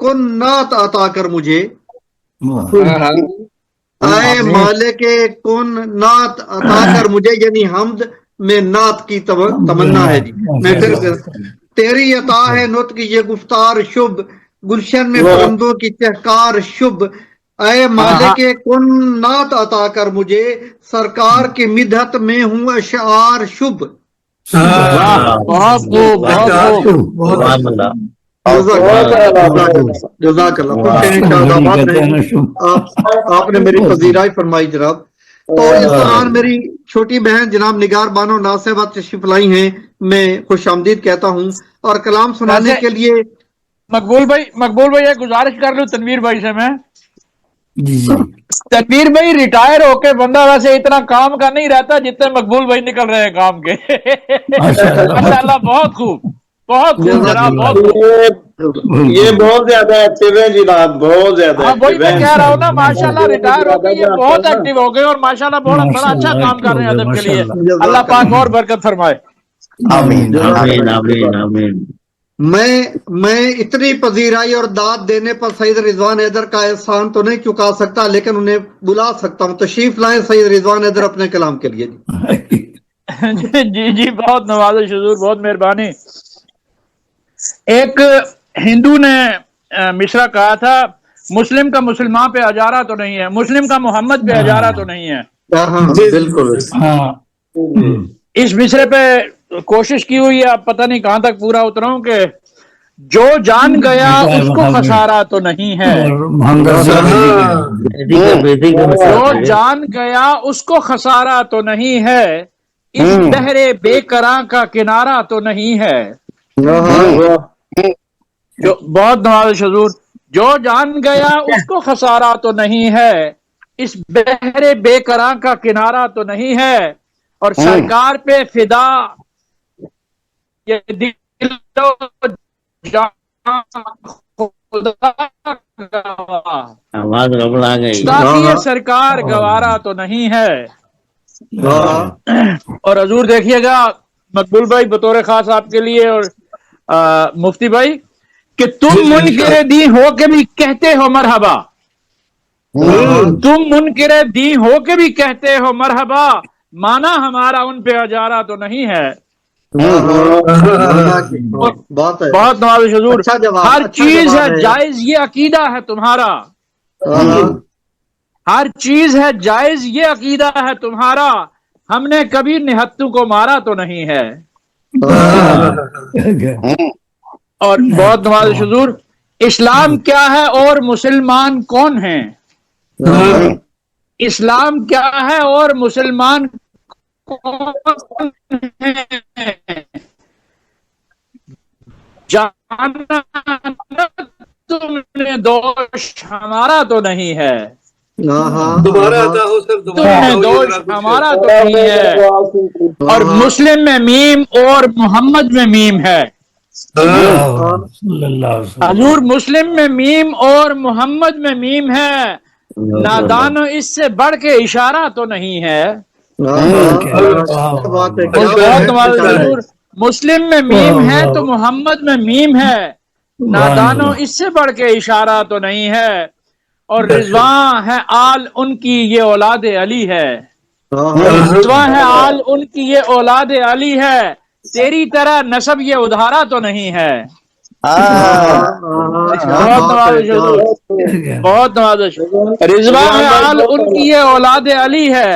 کن نعت عطا کر مجھے، اے مالک کن نعت عطا کر مجھے، یعنی حمد میں نعت کی تمنا ہے جی۔ میں پھر تیری عطا ہے نطق یہ گفتار شب، گلشن میں پرندوں کی چہکار شب، اے مالک کن نعت عطا کر مجھے، سرکار کی مدحت میں ہوں اشعار شب۔ جزاک اللہ، آپ نے میری پذیرائی فرمائی جناب۔ تو اس دوران میری چھوٹی بہن جناب نگار بانو ناصبہ تشریف لائی ہیں، میں خوش آمدید کہتا ہوں، اور کلام سنانے کے لیے مقبول بھائی ایک گزارش کر لوں تنویر بھائی سے میں۔ جی تنویر بھائی ریٹائر ہو کے بندہ ویسے اتنا کام کا نہیں رہتا جتنے مقبول بھائی نکل رہے ہیں کام کے، ماشاءاللہ، بہت خوب جناب، بہت خوب۔ یہ بہت زیادہ ایکٹیو ہے جناب، بہت زیادہ وہی میں کہہ رہا ہوں نا، ماشاءاللہ ریٹائر ہو کے یہ بہت ایکٹیو ہو گئے، اور ماشاءاللہ بڑا اچھا کام کر رہے ہیں ادب کے لیے، اللہ پاک اور برکت فرمائے۔ آمین آمین آمین آمین۔ میں اتنی پذیرائی اور داد دینے پر سید رضوان حیدر کا احسان تو نہیں چکا سکتا، لیکن انہیں بلا سکتا ہوں. تشریف لائیں سید رضوان حیدر اپنے کلام کے لیے. جی جی بہت نوازش حضور، بہت مہربانی. ایک ہندو نے مشرا کہا تھا، مسلم کا مسلمان پہ اجارہ تو نہیں ہے، مسلم کا محمد پہ اجارہ تو نہیں ہے. بالکل. اس مصرے پہ کوشش کی ہوئی ہے، اب پتہ نہیں کہاں تک پورا اتراؤں کہ جو جان گیا اس کو خسارہ تو نہیں ہے، جو جان گیا اس کو خسارہ تو نہیں ہے، اس بحر بے کراں کا کنارہ تو نہیں ہے. جو بہت نوازش حضور، جو جان گیا اس کو خسارہ تو نہیں ہے، اس بحر بے کراں کا کنارہ تو نہیں ہے. اور سرکار پہ فدا یہ دل و جان خدا گواہ، آواز ربڑا گئی. یہ سرکار گوارا تو نہیں ہے. اور حضور دیکھیے گا مقبول بھائی بطور خاص آپ کے لیے اور مفتی بھائی کہ تم منکر دی ہو کے بھی کہتے ہو مرحبا، تم منکر دی ہو کے بھی کہتے ہو مرحبا، مانا ہمارا ان پہ اجارہ تو نہیں ہے. بہت نوازش حضور. ہر چیز ہے جائز یہ عقیدہ ہے تمہارا، ہر چیز ہے جائز یہ عقیدہ ہے تمہارا، ہم نے کبھی نہتوں کو مارا تو نہیں ہے. اور بہت نوازش حضور، اسلام کیا ہے اور مسلمان کون ہیں؟ اسلام کیا ہے اور مسلمان کون ہیں؟ جانا تم نے دوش ہمارا تو نہیں ہے، دوبارہ ادا ہو سر، تم نے دوش ہمارا تو نہیں ہے. اور مسلم میں میم اور محمد میں میم ہے. حضور مسلم میں میم اور محمد میں میم ہے، نادان اس سے بڑھ کے اشارہ تو نہیں ہے. حضور مسلم میں میم ہے تو محمد میں میم ہے، نادانو اس سے بڑھ کے اشارہ تو نہیں ہے. اور رضوان ہے آل ان کی یہ اولاد علی ہے، رضوان ہے آل ان کی یہ اولاد علی ہے، تیری طرح نسب یہ ادھارا تو نہیں ہے. بہت نوازش. رضوان ہے آل ان کی یہ اولاد علی ہے،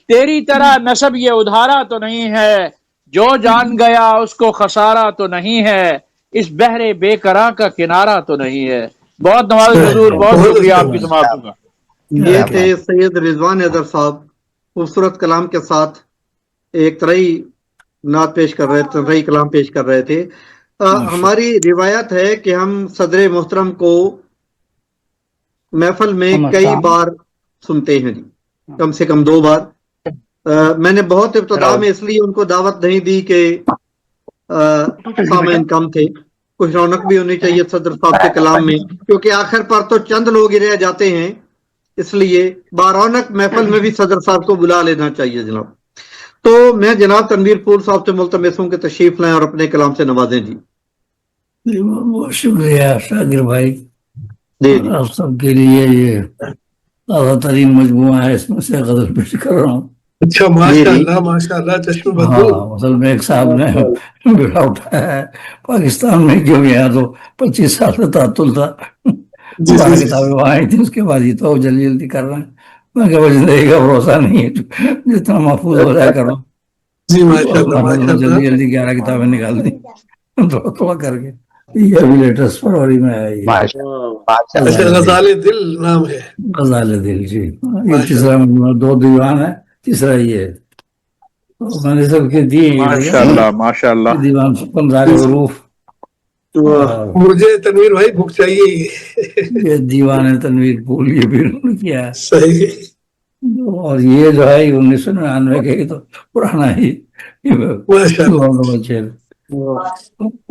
تیری طرح نسب یہ ادھارا تو نہیں ہے، جو جان گیا اس کو خسارہ تو نہیں ہے، اس بحر بے کراں کا کنارہ تو نہیں ہے. بہت نوازش حضور، بہت شکریہ آپ کی سماعتوں کا. یہ تھے سید رضوان حیدر صاحب، خوبصورت کلام کے ساتھ ایک طرحی نعت پیش کر رہے تھے، طرحی کلام پیش کر رہے تھے. ہماری روایت ہے کہ ہم صدر محترم کو محفل میں کئی بار سنتے ہیں، کم سے کم 2 بار. میں نے بہت ابتدا میں اس لیے ان کو دعوت نہیں دی کہ سامعین کم تھے، کچھ رونق بھی ہونی چاہیے صدر صاحب کے کلام میں، کیونکہ آخر پر تو چند لوگ ہی رہ جاتے ہیں، اس لیے بارونق محفل میں بھی صدر صاحب کو بلا لینا چاہیے جناب. تو میں جناب تنویر پور صاحب سے ملتمس ہوں کہ تشریف لائیں اور اپنے کلام سے نوازیں. جی بہت شکریہ شاکر بھائی. جی آپ سب کے لیے یہ تازہ ترین مجموعہ ہے، اس میں سے غزل پیش کر رہا ہوں. اچھا ماشاء اللہ چشم بدو. اصل میں ایک صاحب نے بیٹا اٹھایا ہے پاکستان میں، کیوں گیا تو 25 سال سے تعطل تھا، 12 کتابیں وہاں آئی تھی، اس کے بعد یہ تو جلدی جلدی کر رہے ہیں. میں کہ زندگی کا بھروسہ نہیں ہے، جتنا محفوظ ہو جائے کرو. جلدی جلدی 11 کتابیں نکال دی تھوڑا تھوڑا کر کے. یہ ابھی لیٹسٹ فروری میں آئی غزال دل نام ہے. غزال دل. جی یہ تیسرا 2 دیوان ہے، تیسرا یہ ہے. میں نے سب کے دیے ماشاء اللہ. دیوان 15 حروف. مجھے تنویر بھائی بھوک چاہیے. یہ دیوان تنویر پول یہ بھی انہوں نے کیا ہے. صحیح. اور یہ جو ہے 1999 کے تو پرانا ہی.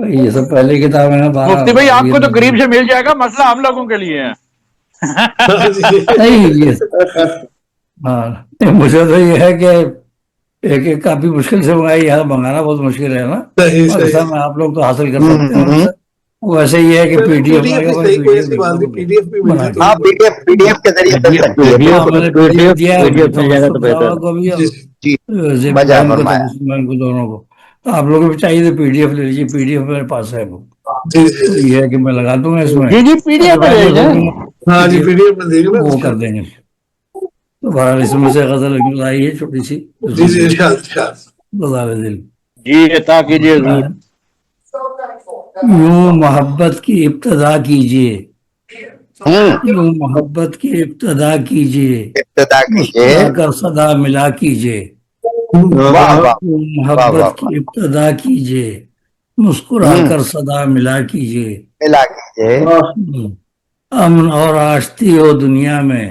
یہ سب پہلے کتابیں ہیں. مفتی بھائی آپ کو تو قریب سے مل جائے گا، مسئلہ ہم لوگوں کے لیے ہے. نہیں ہاں مجھے تو یہ ہے کہ ایک ایک کاپی مشکل سے منگائی، یہاں منگانا بہت مشکل ہے نا. صحیح مدرسہ صحیح میں آپ لوگ تو حاصل کر سکتے ہیں ویسے. ویسے یہ ہے کہ پی ڈی ایف بھی صحیح، کوئی ایسی بات نہیں، پی ڈی ایف بھی مل جائے تو ہاں پی ڈی ایف کے ذریعے مل سکتی ہے. ہاں میں نے پی ڈی ایف دیا ہے PDF مل جائے گا تو بہتر. کو بھی اور جی زیب بجا بہن کو فرمایا. بہن کو دونوں کو. تو آپ لوگوں کو بھی چاہیے تو پی ڈی ایف لے لیجیے. پی ڈی ایف میرے پاس ہے وہ. جی تو جی یہ ہے کہ میں لگا دوں گا اس میں. جی جی پی ڈی ایف میں بھیج کر دیں. دوں گا. ہاں جی، پی ڈی ایف میں دیں گے نا. وہ کر دیں گے. تو بہرحال اس میں سے غزل آئی ہے چھوٹی سی. جی جی ارشاد ارشاد. گزار دل. جی عطا کیجیے حضور. یوں محبت کی ابتدا کیجیے، ہوں یوں محبت کی ابتدا کیجیے، ابتدا کیجیے. مسکرا کر صدا ملا کیجیے. واہ واہ یوں واہ واہ محبت کی ابتدا کیجیے، مسکرا کر صدا ملا کیجیے. ملا کیجیے. امن اور آشتی ہو دنیا میں،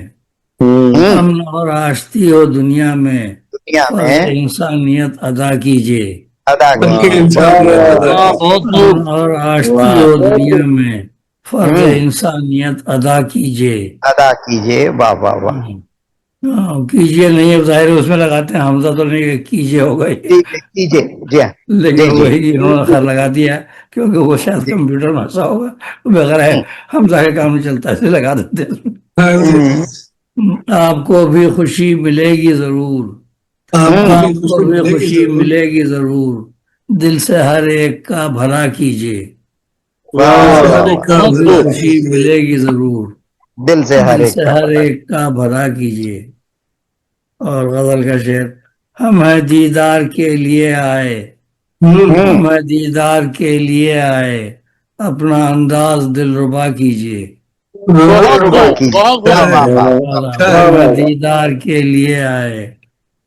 امن اور آشتی ہو دنیا میں، دنیا فرض میں انسانیت ادا کیجیے. ادا کیجیے. انسانیت ادا کیجیے. امن اور آشتی ہو دنیا میں، فرض انسانیت ادا کیجیے. ادا کیجیے. واہ واہ واہ. کیجیے نہیں ہے ظاہر ہے اس میں لگاتے ہیں حمزہ تو نہیں کہ کیجیے ہوگا ہی. کیجیے. جی ہاں لیکن جی جی وہی انہوں نے خیر لگا دیا کیونکہ وہ شاید کمپیوٹر میں ایسا ہوگا بغیر حمزہ کا کام نہیں چلتا اسے لگا دیتے ہیں. آپ کو بھی خوشی ملے گی ضرور، آپ کو بھی خوشی ملے گی ضرور، دل سے ہر ایک کا بھلا کیجیے. آپ کو بھی خوشی ملے گی ضرور، دل سے ہر دل ایک سے ہر ایک کا بھلا کیجیے. اور غزل کا شعر. ہم ہیں دیدار کے لیے آئے، ہم ہیں دیدار کے لیے آئے، اپنا انداز دل ربا کیجیے. بہت خوب بہت خوب. ہم ہیں دیدار کے لیے آئے،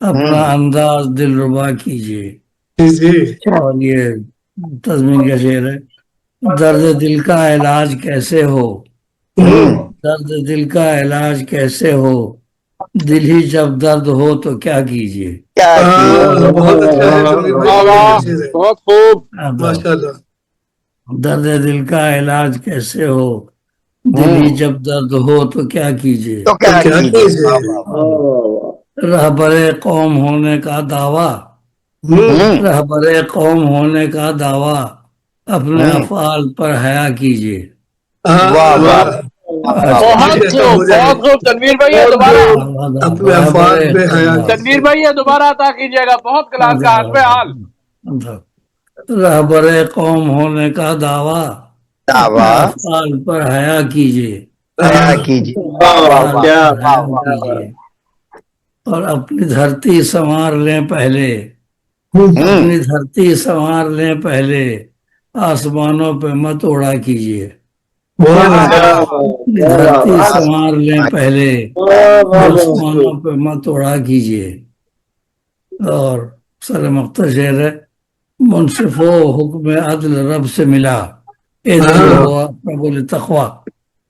اپنا انداز دل ربا کیجیے. اور یہ تضمین کا شعر ہے. درد دل کا علاج کیسے ہو، درد دل کا علاج کیسے ہو، دل ہی جب درد ہو تو کیا کیجیے. کیا کیجیے. بہت اچھا ہے تنویر بھائی، واہ بہت واہ اچھی چیز ہے. بہت خوب. ماشاء اللہ. درد دل کا علاج کیسے ہو، دل ہی جب درد ہو تو کیا کیجیے. تو کیا کیا کیجیے. کیجیے. رہبر قوم ہونے کا دعویٰ، رہبر قوم ہونے کا دعویٰ، اپنے افعال پر حیا کیجیے. واہ واہ. بہت خوب بہت خوب. تنویر بھائی یہ دوبارہ، اپنے افعال پہ حیا تنویر بھائی یہ دوبارہ عطا کیجیے گا. بہت کلام کا حسب حال. رہبر قوم ہونے کا دعویٰ، اپنے افعال پر حیا کیجیے. حیا کیجیے. افعال پر حیا کیجیے. اور اپنی دھرتی سنوار لیں پہلے، اپنی دھرتی سنوار لیں پہلے، آسمانوں پہ مت اڑا کیجیے. اپنی دھرتی سنوار لیں پہلے، آسمانوں پہ مت اڑا کیجیے. اور سر مختصر شعر ہے. منصف و حکم عدل رب سے ملا، اے دل ہوا قبول تقوی.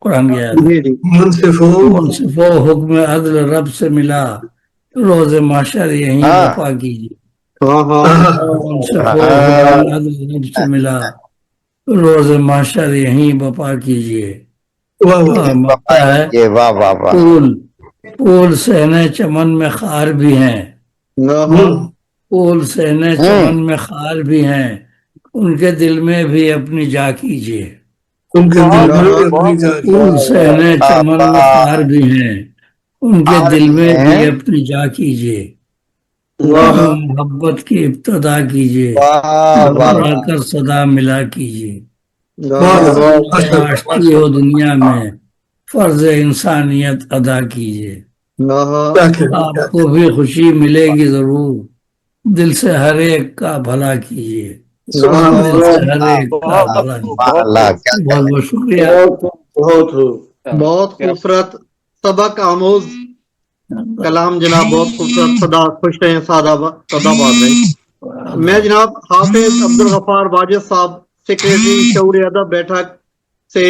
قرآن کی آیت ہے. منصف ہو. منصف و حکم عدل رب سے ملا، روز محشر یہیں وفا کیجیے. منصف و حکم عدل رب سے ملا، روز محشر یہیں وفا کیجیے. اور مکتا ہے. واہ واہ واہ. پھول سہنے چمن میں خار بھی ہیں، پھول سہنے چمن میں خار بھی ہیں، ان کے دل میں بھی اپنی جا کیجیے. ان کے دل میں بھی اپنی پھول سہنے چمن میں خار بھی ہیں، ان کے دل میں بھی اپنی جا کیجیے. محبت کی ابتدا کیجیے، مسکرا کر صدا ملا کیجیے. آشتی ہو دنیا میں، فرض انسانیت ادا کیجیے. آپ کو بھی خوشی ملے گی ضرور، دل سے ہر ایک کا بھلا کیجیے. دل سے ہر ایک کا بھلا کیجیے. بہت بہت شکریہ. بہت خوبصورت سبق آموز کلام جناب. بہت خوبصورت. صدا خوش رہیں، سادہ باز رہیں. میں جناب حافظ عبدالغفار واجد صاحب سیکریٹری شعور ادب بیٹھک سے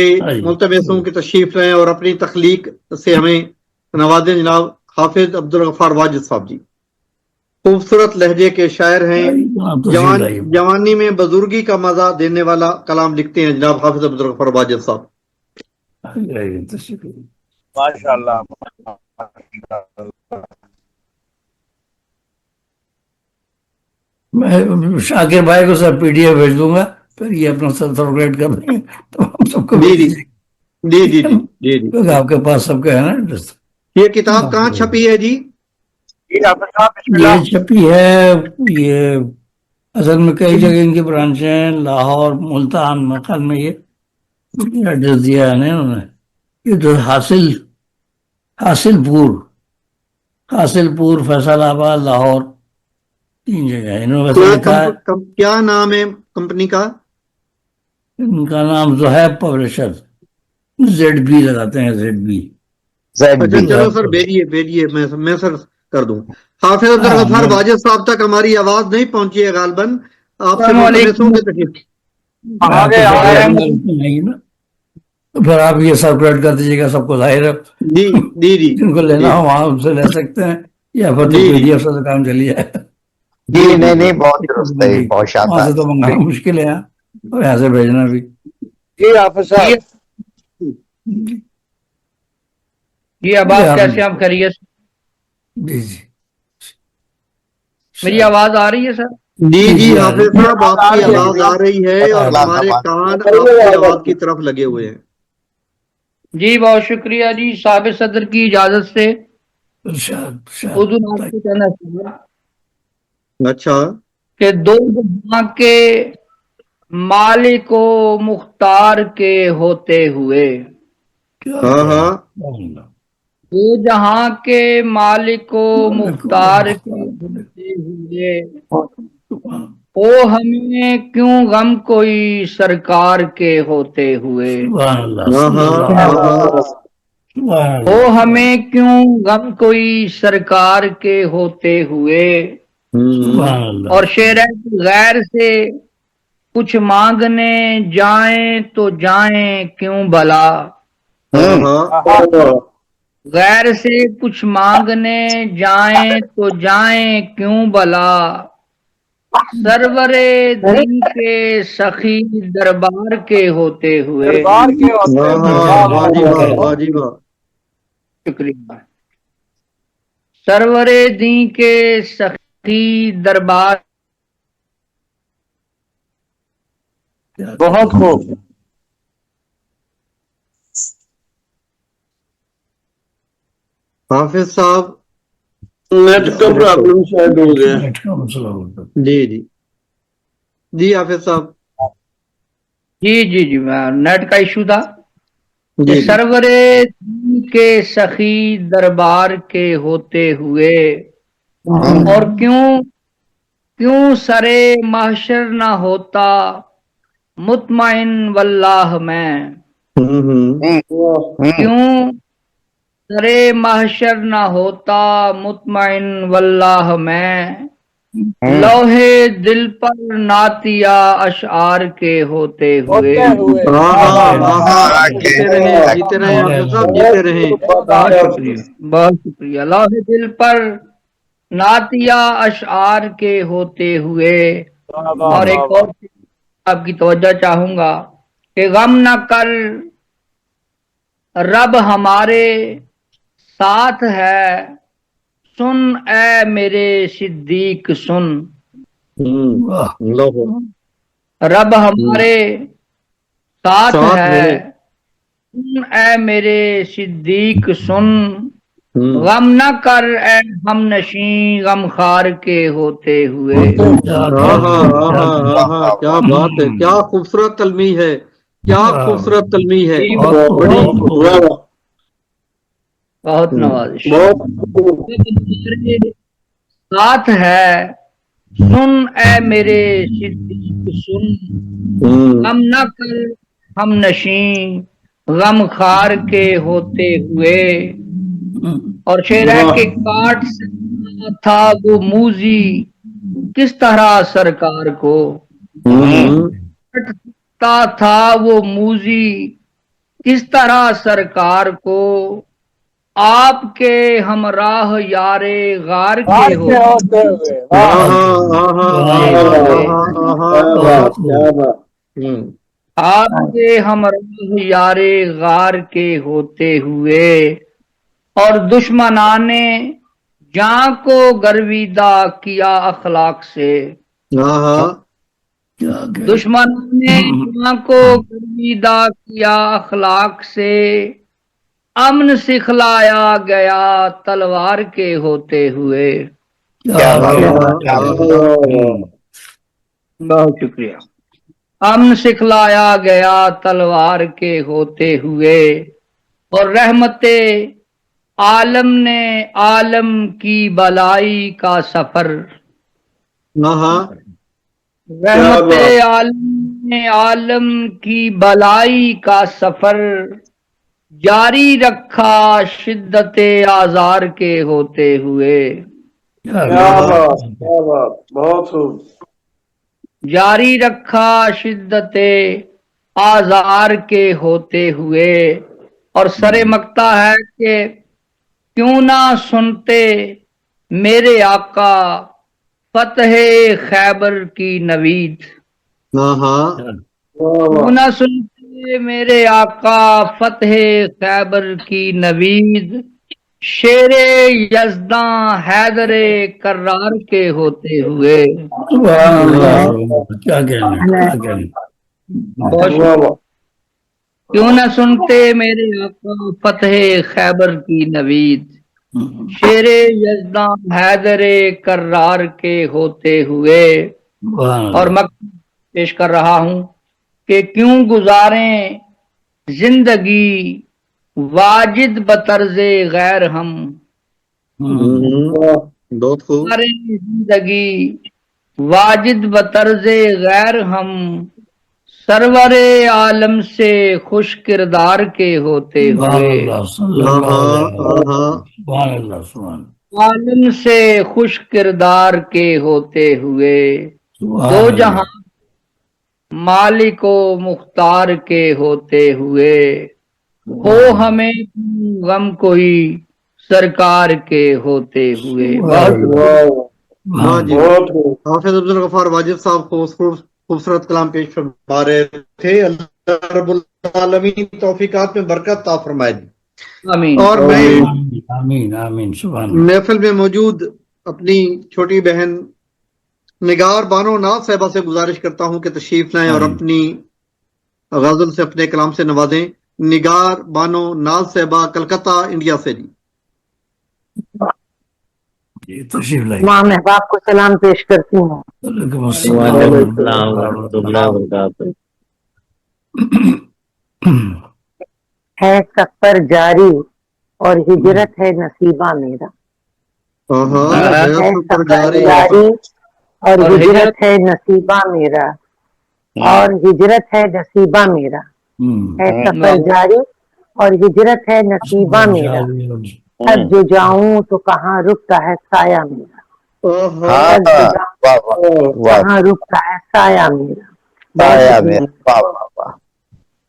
ملتمس ہوں کہ تشریف لیں اور اپنی تخلیق سے ہمیں نوازیں. جناب حافظ عبدالغفار واجد صاحب جی خوبصورت لہجے کے شاعر ہیں. جوانی میں بزرگی کا مزہ دینے والا کلام لکھتے ہیں جناب حافظ عبدالغفار واجد صاحب. ماشاء اللہ. میں شاکر بھائی کو سب پی ڈی ایف بھیج دوں گا, پھر یہ اپنا سرکولیٹ کر دیں گے تو ہم سب کو جی بھیج جی دیں جی جی جی جی گے, جی کیونکہ آپ کے پاس سب کا ہے نا ایڈریس. یہ کتاب کہاں چھپی ہے جی؟ یہ چھپی ہے, یہ اصل میں کئی جگہ ان کی برانچیں ہیں, لاہور, ملتان, مکان میں یہ ایڈریس دیا ہے نا انہوں نے. یہ تو حاصل پور, فیصل آباد, لاہور, 3 جگہ ہے. انہوں نے ویسے لکھا ہے, کیا نام ہے کمپنی کا؟ ان کا نام زہیب پبلشر, ZB لگاتے ہیں, ZB. اچھا چلو سر بھیجیے میں سر کر دوں. حافظ عبدالغفار واجد صاحب تک ہماری آواز نہیں پہنچی ہے غالباً, آپ سے ملتمس ہوں گے تشریف. نہیں نا, تو پھر آپ یہ سرکولیٹ کر دیجیے گا سب کو, ظاہر ہے جی جی جی جن کو لینا ہو وہاں ان سے لے سکتے ہیں, یا پھر تو جی پی جی ڈی ایف سے کام چلی جائے. جی نہیں بہت درست ہے, بہت وہاں شاندار. سے تو منگانا مشکل ہے, اور یہاں سے بھیجنا بھی. جی حافظ صاحب, جی اب آپ کیسے آپ خیریت؟ جی جی میری آواز آ رہی ہے سر؟ جی جی حافظ صاحب آپ کی آواز آ رہی ہے اور ہمارے کان آپ کی آواز کی طرف لگے ہوئے ہیں. جی بہت شکریہ جی. صاحب صدر کی اجازت سے حضور آپ کو کہنا چاہیے اچھا کہ دو جہاں کے مالک و مختار کے ہوتے ہوئے, ہاں ہاں دو جہاں کے مالک و مختار کے ہوتے ہوئے, او ہمیں کیوں غم کوئی سرکار کے ہوتے ہوئے. او ہمیں کیوں غم کوئی سرکار کے ہوتے ہوئے. اور شعر ہے کہ غیر سے کچھ مانگنے جائیں تو جائیں کیوں بھلا. غیر سے کچھ مانگنے جائیں تو جائیں کیوں بھلا. سرور دین کے سخی دربار کے ہوتے ہوئے. شکریہ. سرور دین کے سخی دربار. بہت خوب. حافظ صاحب نیٹ کا پرابلم شاید ہو گیا. جی جی جی حافظ صاحب. جی میں نیٹ کا ایشو تھا. جی سرور دین کے سخی دربار کے ہوتے ہوئے, اور کیوں سرے محشر نہ ہوتا مطمئن واللہ میں. کیوں سرے محشر نہ ہوتا مطمئن واللہ میں. لوہے دل پر نعتیہ اشعار کے ہوتے ہوئے. جیتے رہے حافظ صاحب, جیتے رہے. بہت شکریہ. لوہے دل پر نعتیہ اشعار کے ہوتے ہوئے. اور ایک اور آپ کی توجہ چاہوں گا کہ غم نہ کر رب ہمارے ساتھ ہے, سن اے میرے صدیق سن. رب ہمارے ساتھ ہے, سن اے میرے صدیق سن. غم نہ کر اے ہم نشیں غم خار کے ہوتے ہوئے. کیا بات ہے, کیا خوبصورت تلمی ہے, کیا خوبصورت تلمی ہے. بہت نوازش. ساتھ ہے سن اے میرے صدیق سن. غم نہ کر ہم نشیں غم خار کے ہوتے ہوئے. اور شعر ہے کہ کاٹ سکتا تھا وہ موزی کس طرح سرکار کو. کٹتا تھا وہ موزی کس طرح سرکار کو. آپ کے ہمراہ یار غار کے ہوتے ہوئے. آپ کے ہمراہ یار غار کے ہوتے ہوئے. اور دشمنان جاں کو گرویدہ کیا اخلاق سے. کیا کہ دشمنوں نے یہاں کو گرویدہ کیا اخلاق سے، امن سکھلایا گیا تلوار کے ہوتے ہوئے۔ بہت شکریہ۔ امن سکھلایا گیا تلوار کے ہوتے ہوئے، اور رحمت عالم نے عالم کی بلائی کا سفر، رحمت عالم نے عالم کی بلائی کا سفر جاری رکھا شدت آزار کے ہوتے ہوئے۔ بہت خوب۔ جاری رکھا شدت آزار کے ہوتے ہوئے، اور سر مقطع ہے کہ کیوں نہ سنتے میرے آقا فتح خیبر کی نوید، کیوں نہ سنتے میرے آقا فتح خیبر کی نوید، شیر یزداں حیدر کرار کے ہوتے ہوئے۔ کیا کہنا کیوں نہ سنتے میرے آقا فتح خیبر کی نوید، شیر یزداں حیدر کرار کے ہوتے ہوئے۔ اور میں پیش کر رہا ہوں کہ کیوں گزاریں زندگی واجد بطرز غیر ہم، گزاریں زندگی واجد بطرز غیر ہم، سرور عالم سے خوش کردار کے ہوتے ہوئے۔ عالم سے خوش کردار کے ہوتے ہوئے، دو جہاں مالک و مختار کے ہوتے ہوئے، ہو ہمیں غم کوئی سرکار کے ہوتے ہوئے۔ حافظ عبدالغفار واجد صاحب خوبصورت کلام پیش فرما رہے تھے۔ اللہ رب العالمین توفیقات میں برکت عطا فرمائے۔ آمین۔ اور میں آمین آمین سبحان محفل میں موجود اپنی چھوٹی بہن نگار بانو ناز صاحبہ سے گزارش کرتا ہوں کہ تشریف لائیں اور اپنی غزل سے اپنے کلام سے نوازیں۔ نگار بانو ناز صاحبہ کلکتہ انڈیا سے جی تشریف لائیں۔ ماں محباب کو سلام پیش کرتی ہوں۔ وعلیکم وعلیکم السلام ورحمۃ اللہ وبرکاتہ۔ ہے سفر جاری اور ہجرت ہے نصیبہ میرا، ہے سفر جاری اور ہجرت ہے نصیبہ میرا، اور ہجرت ہے نصیبہ میرا، ہے سفر جاری اور ہجرت ہے نصیبہ میرا، اب جو جاؤں تو کہاں رکتا ہے سایہ میرا، کہاں رکتا ہے سایہ میرا۔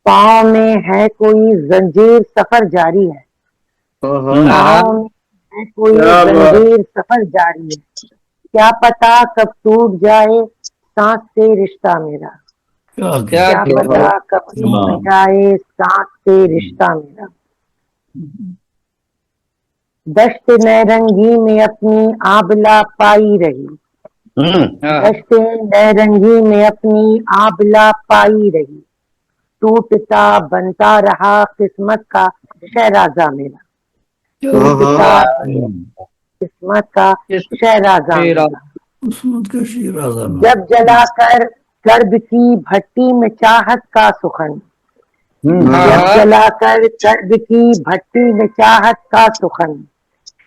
پاؤں میں ہے کوئی زنجیر سفر جاری ہے، پاؤں میں ہے کوئی زنجیر سفر جاری ہے، کیا پتا کب ٹوٹ جائے سانس سے رشتہ میرا، کیا پتا کب ٹوٹ جائے سانس سے رشتہ میرا۔ دشت نیرنگی میں اپنی آبلا پائی رہی، دشت نیرنگی میں اپنی آبلا پائی رہی، ٹوٹتا بنتا رہا قسمت کا شہرازہ میرا، ٹوٹتا قسمت کا شہرازہ میرا۔ جب جلا کر کرب کی بھٹی میں چاہت کا سخن، جب جلا کر کرب کی بھٹی میں چاہت کا سخن،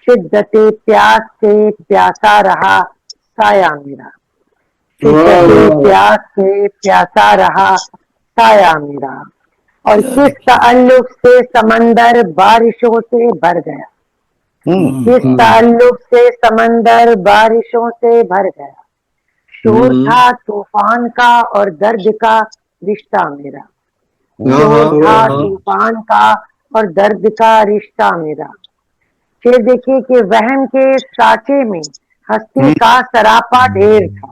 شدت پیاس سے پیاسا رہا سایہ میرا، شدت پیاس سے پیاسا رہا سایہ میرا۔ اور کس تعلق سے سمندر بارشوں سے بھر گیا، کس تعلق سے سمندر بارشوں سے بھر گیا، شور تھا طوفان کا اور درد کا رشتہ میرا، شور تھا طوفان کا اور درد کا رشتہ میرا۔ پھر دیکھیے کہ وہم کے سانچے میں ہستی کا سراپا ڈھیر تھا،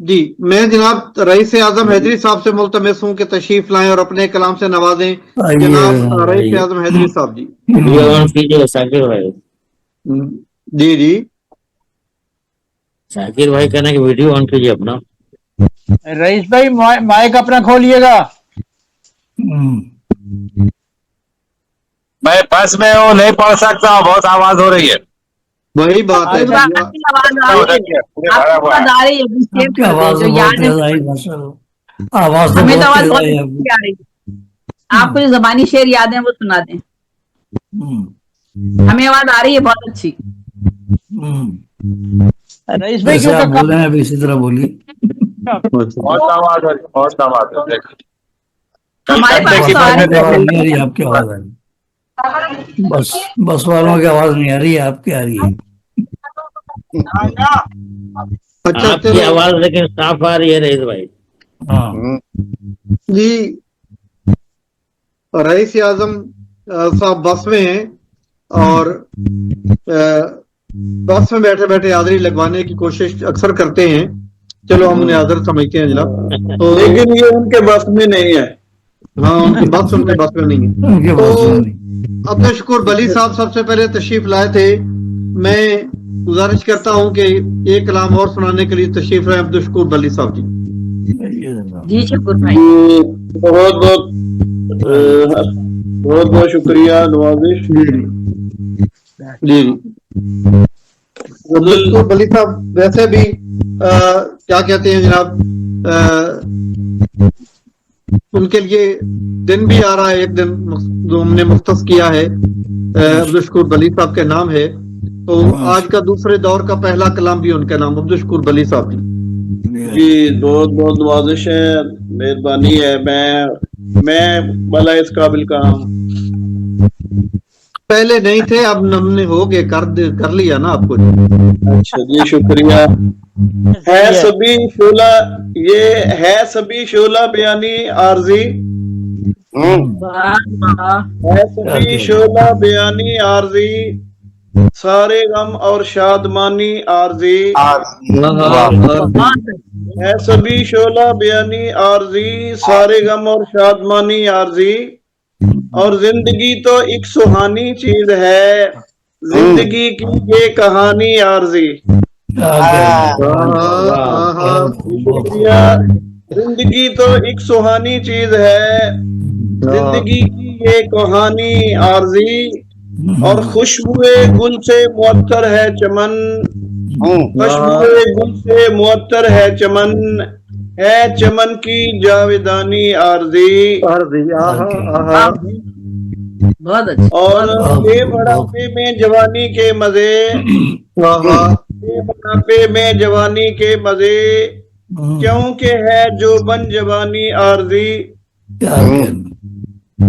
جی میں جناب رئیس اعظم حیدری صاحب سے ملتمس ہوں کہ تشریف لائیں اور اپنے کلام سے نوازیں. جناب رئیس اعظم حیدری صاحب جی. کیجیے شاکر بھائی. جی جی شاکر بھائی کہنا کہ ویڈیو آن کیجیے اپنا. رئیس بھائی مائک اپنا کھولیے گا. میں بس میں ہوں, نہیں پڑھ سکتا, بہت آواز ہو رہی ہے. وہی بات ہے. آپ کی آواز آ رہی ہے, سیو کر دیں جو یاد ہے. آواز ہمیں تو آواز بہت اچھی آ رہی ہے. آپ کو جو زبانی شعر یاد ہیں وہ سنا دیں. ہمیں آواز آ رہی ہے بہت اچھی. رئیس بھائی جیسے آپ بول رہے ہیں ابھی اسی طرح بولیے. بہت آواز ہے, بہت آواز ہے. ہمارے پاس تو آ رہی آواز نہیں آ رہی ہے, آپ کی آواز آ رہی ہے. بس والوں کی آواز نہیں آ رہی ہے, آپ کی آ رہی ہے. اچھا آپ کی آواز لیکن صاف آ رہی ہے رئیس بھائی. جی رئیس اعظم صاحب بس میں ہیں اور بس میں بیٹھے بیٹھے حاضری لگوانے کی کوشش اکثر کرتے ہیں. چلو ہم انہیں حاضر سمجھتے ہیں جناب. تو لیکن یہ ان کے بس میں نہیں ہے. ہاں ان کے بس میں نہیں ہے. تو عبد الشکور بلی صاحب سب سے پہلے تشریف لائے تھے. میں گزارش کرتا ہوں کہ ایک کلام اور سنانے کے لیے تشریف لائے عبد الشکور بلی صاحب جی. جی شکر بھائی. بہت بہت شکریہ نوازش. جی عبد الشکور بلی صاحب ویسے بھی کیا کہتے ہیں جناب, ان کے لیے دن بھی آ رہا ہے, ایک دن جو ہم نے مختص کیا ہے عبد الشکور بلی صاحب کے نام ہے. تو آج کا دوسرے دور کا پہلا کلام بھی ان کا نام عبد الشکور بلی صاحب جی. جی بہت بہت نوازش ہے, مہربانی ہے. میں بلا اس قابل کا ہوں. پہلے نہیں تھے, اب ہم نے ہو گئے, کر لیا نا آپ کو. اچھا جی شکریہ. ہے سبھی شعلہ, یہ ہے سبھی شعلہ بیانی عارضی. ہے سبھی شعلہ بیانی عارضی, سارے غم اور شادمانی عارضی. ہے سبھی شعلہ بیانی عارضی, سارے غم اور شادمانی عارضی. اور زندگی تو ایک سہانی چیز ہے, زندگی کی یہ کہانی عارضی. شکریہ. زندگی تو ایک سہانی چیز ہے, زندگی کی یہ کہانی عارضی. اور خوشبوئے گل سے معطر ہے چمن, خوشبوئے گل سے معطر ہے چمن, ہے چمن کی جاویدانی عارضی. اور بے بڑھاپے میں جوانی کے مزے, بے بڑھاپے میں جوانی کے مزے, کیونکہ ہے جو بن جوانی عارضی.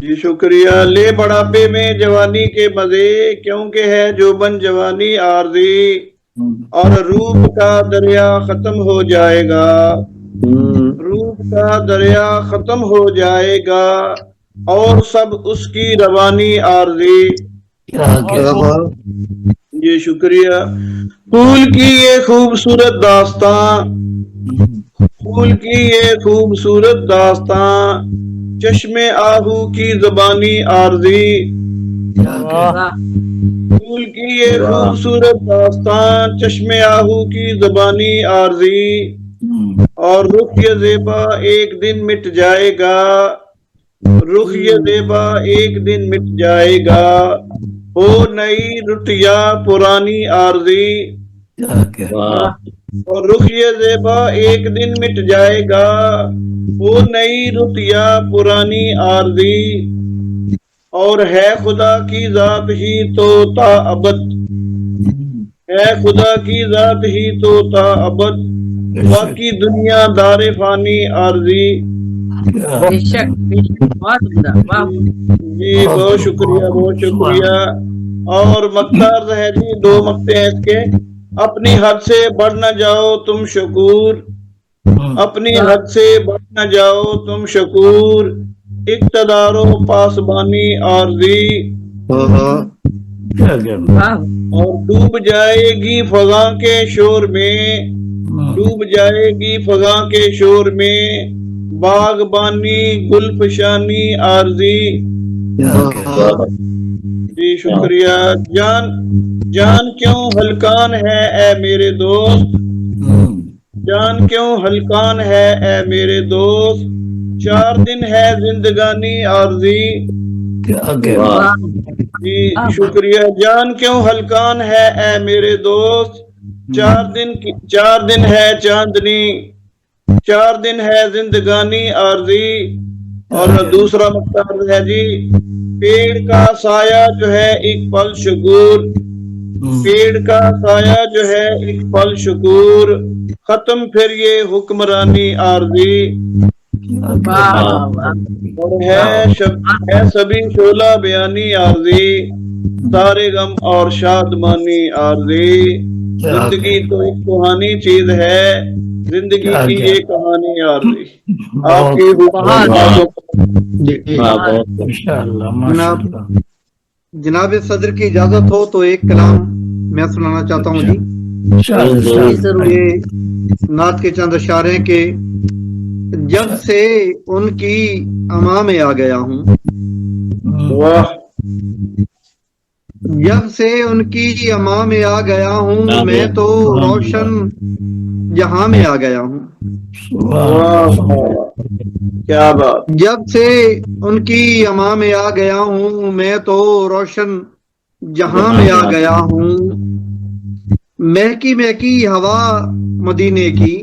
جی شکریہ. لے بڑھاپے میں جوانی کے مزے, کیونکہ ہے جو بن جوانی عارضی. اور روپ کا دریا ختم ہو جائے گا, روپ کا دریا ختم ہو جائے گا, اور سب اس کی روانی عارضی. جی شکریہ. پھول کی یہ خوبصورت داستان, پھول کی یہ خوبصورت داستان, چشم آہو کی زبانی عارضی. پھول کی یہ خوبصورت داستان, چشم آہو کی زبانی عارضی. اور رخ یہ زیبا ایک دن مٹ جائے گا, رخ یہ زیبا ایک دن مٹ جائے گا, ہو نئی رٹیا پرانی عارضی. اور رخ یہ زیبا ایک دن مٹ جائے گا, وہ نئی رتیا پرانی عارضی. اور ہے خدا کی ذات ہی تو تا ابد, ہے خدا کی ذات ہی تو تا ابد, باقی دنیا دار فانی عارضی. جی بہت شکریہ, بہت شکریہ. اور مقطع ہے جی, 2 مقطع ہیں اس کے. اپنی حد سے بڑھ نہ جاؤ تم شکور, اپنی حد سے بڑھ نہ جاؤ تم شکور, اقتدار و پاسبانی عارضی. اور ڈوب جائے گی فضا کے شور میں, ڈوب جائے گی فضا کے شور میں باغبانی گلفشانی عارضی. جی شکریہ. جان کیوں ہلکان ہے اے میرے دوست, جان کیوں ہلکان ہے اے میرے دوست, 4 دن ہے زندگانی عارضی. جی شکریہ. جان کیوں ہلکان ہے اے میرے دوست, 4 دن ہے چاندنی, 4 دن ہے زندگانی عارضی. اور دوسرا مقصد ہے جی, پیڑ کا سایہ جو ہے ایک پل شکور, پیڑ کا سایہ جو ہے ایک پل شکور, ختم پھر یہ حکمرانی عارضی. ہے سبھی شعلہ بیانی عارضی, سارے غم اور شادمانی عارضی. زندگی تو ایک سہانی چیز ہے, زندگی کی یہ کہانی عارضی. آپ کی جناب صدر کی اجازت ہو تو ایک کلام میں سنانا چاہتا ہوں جی. یہ نعت کے چند اشعار ہیں کہ جب سے ان کی اما میں آ گیا ہوں, جب سے ان کی اما میں آ گیا ہوں, میں تو روشن جہاں میں آ گیا ہوں. کیا بات. جب سے ان کی اما میں آ گیا ہوں, میں تو روشن جہاں میں آ گیا ہوں. مہکی مہکی ہوا مدینے کی,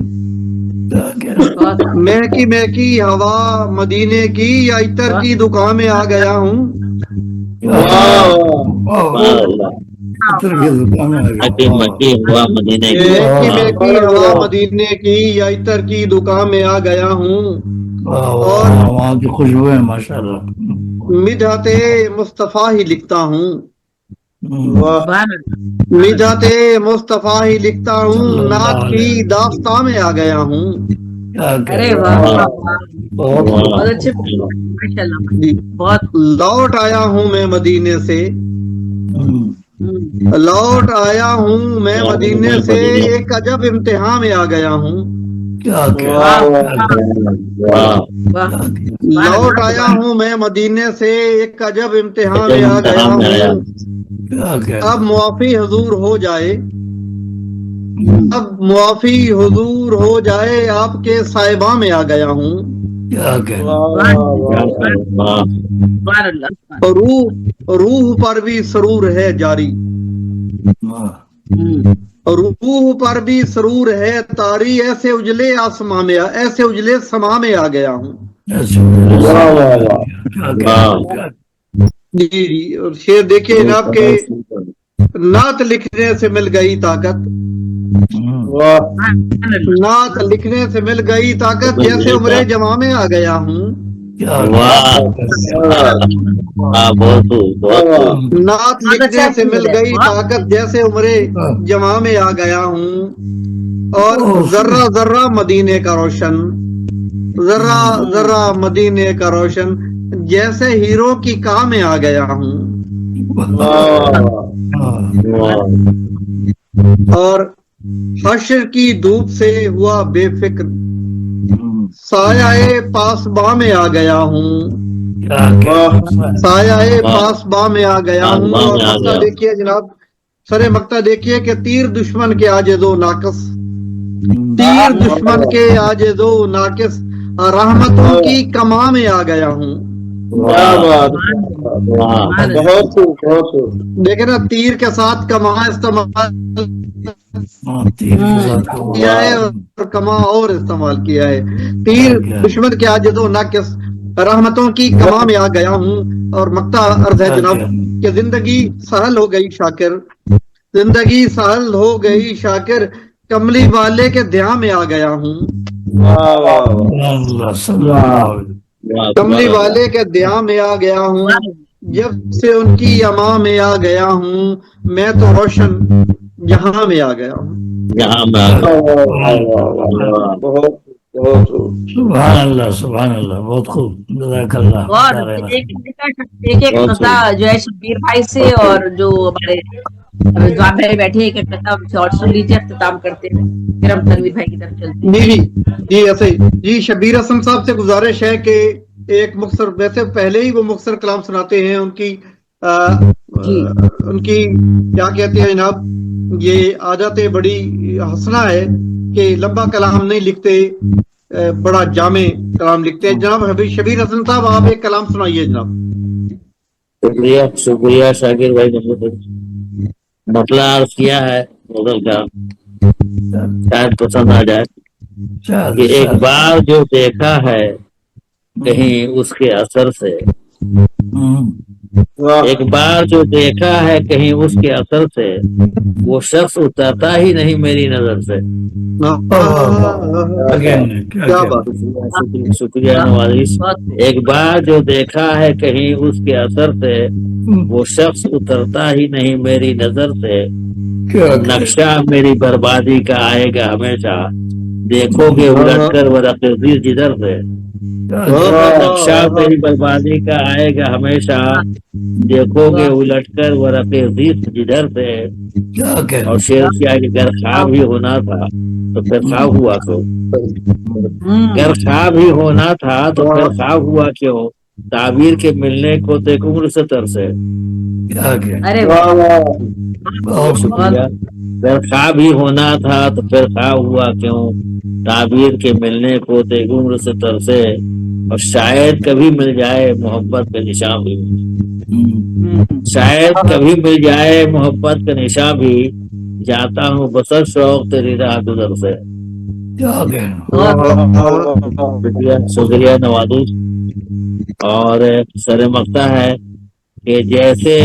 مہکی مہکی ہوا مدینے کی, عطر کی دکان میں آ گیا ہوں. مہکی مہکی ہوا مدینے کی, مہکی مہکی ہوا مدینے کی, عطر کی دکان میں آ گیا ہوں. اور وہاں کی خوشبو ہے ماشاءاللہ. مدحت مصطفیٰ ہی لکھتا ہوں, مدحت مصطفیٰ ہی لکھتا ہوں, نعت کی داستان میں آ گیا ہوں. لوٹ آیا ہوں میں مدینے سے, لوٹ آیا ہوں میں مدینے سے, ایک عجب امتحان میں آ گیا ہوں. لوٹ آیا ہوں میں مدینے سے, ایک عجب امتحان میں آ گیا ہوں. اب معافی حضور ہو جائے, اب معافی حضور ہو جائے, آپ کے صاحبہ میں آ گیا ہوں. روح پر بھی سرور ہے جاری, روح پر بھی سرور ہے طاری, ایسے اجلے آسمان میں, ایسے اجلے سما میں آ گیا ہوں. جی جی. اور شعر دیکھیے جناب کے نعت لکھنے سے مل گئی طاقت, نعت لکھنے سے مل گئی طاقت, جیسے عمر جمع میں آ گیا ہوں. نعت لکھنے سے مل گئی طاقت, جیسے عمر جمع میں آ گیا ہوں. اور ذرہ ذرہ مدینے کا روشن, ذرہ ذرہ مدینے کا روشن, جیسے ہیرو کی کام میں آ گیا ہوں. اور حشر کی دھوپ سے ہوا بے فکر, سایہ پاسباں میں آ گیا ہوں. سایہ پاسباں میں آ گیا ہوں. اور مقطع دیکھیے جناب, سر مقطع دیکھیے کہ تیر دشمن کے عاجز و ناقص, تیر دشمن کے عاجز و ناقص, رحمتوں کی کما میں آ گیا ہوں. دیکھیں نا, تیر کے ساتھ کما استعمال کیا ہے اور کما اور استعمال کیا ہے. تیر دشمن کے عاجز و ناقص, رحمتوں کی کما میں آ گیا ہوں. اور مقطع عرض ہے جناب کہ زندگی سہل ہو گئی شاکر, زندگی سہل ہو گئی شاکر, کملی والے کے دھیان میں آ گیا ہوں. کملی والے کے دھیان میں آ گیا ہوں. جب سے ان کی اما میں آ گیا ہوں, میں تو روشن جہاں میں آ گیا ہوں. سبحان اللہ سبحان اللہ, بہت خوب, جزاک اللہ. اور ایک مسئلہ جو ہے شبیر بھائی سے, اور جو ہمارے اب رضوان بھائی بیٹھے ایک شارٹ سن لیجیے, اختتام کرتے ہیں, پھر ہم تنویر بھائی کی طرف چلتے ہیں. جی ایسے جی شبیر حسن صاحب سے گزارش ہے کہ ایک مختصر, ویسے پہلے ہی وہ مختصر کلام سناتے ہیں, ان کی کیا کہتے ہیں جناب, یہ عادت بڑی حسنہ ہے کہ لمبا کلام نہیں لکھتے, بڑا جامع کلام لکھتے ہیں. جناب شبیر حسن صاحب آپ ایک کلام سنائیے جناب. شکریہ شاکر بھائی نے مسئلہ عرض کیا ہے غزل کا, شاید پسند آ جائے. کہ ایک بار جو دیکھا ہے کہیں اس کے اثر سے, ایک بار جو دیکھا ہے کہیں اس کے اثر سے, وہ شخص اترتا ہی نہیں میری نظر سے. شکریہ نوازش. ایک بار جو دیکھا ہے کہیں اس کے اثر سے, وہ شخص اترتا ہی نہیں میری نظر سے. نقشہ میری بربادی کا آئے گا ہمیشہ, دیکھو گے الٹ کر ورق عزیز جدھر سے. نقشہ میری بربادی کا آئے گا ہمیشہ, دیکھو گے الٹ کر ورق عزیز جدھر سے. اور شعر کیا کہ اگر خواب ہی ہونا تھا تو پھر خواب ہوا کیوں, اگر خواب ہی ہونا تھا تو پھر خواب ہوا کیوں, تعبیر کے ملنے کو تو ایک عمر سے ترسے. اگر خواب ہی ہونا تھا تو پھر خواب ہوا کیوں, تعبیر کے ملنے کو تو ایک عمر سے ترسے. اور شاید کبھی مل جائے محبت کا نشان بھی, شاید کبھی مل جائے محبت کا نشان بھی, جاتا ہوں بسر شوق تیری راہ گزر سے. شکریہ نوازش. اور سر مقطع ہے کہ جیسے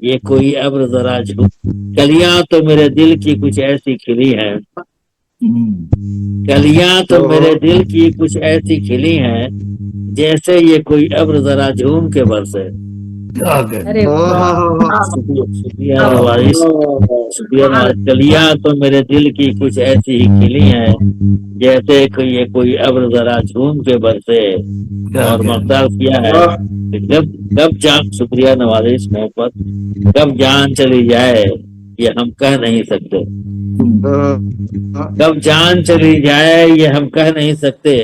یہ کوئی ابر ذرا جھوم, کلیاں تو میرے دل کی کچھ ایسی کھلی ہیں, کلیاں تو میرے دل کی کچھ ایسی کھلی ہیں, جیسے یہ کوئی ابر ذرا جھوم کے برسے. شکریہ نوازش. شکریہ نوازش. کلیاں تو میرے دل کی کچھ ایسی ہی کھلی ہیں, جیسے کہ یہ کوئی ابر ذرا جھوم کے برسے. اور مقدار کیا ہے کہ کب جان, شکریہ نوازش محبت, کب جان چلی جائے یہ ہم کہہ نہیں سکتے, کب جان چلی جائے یہ ہم کہہ نہیں سکتے.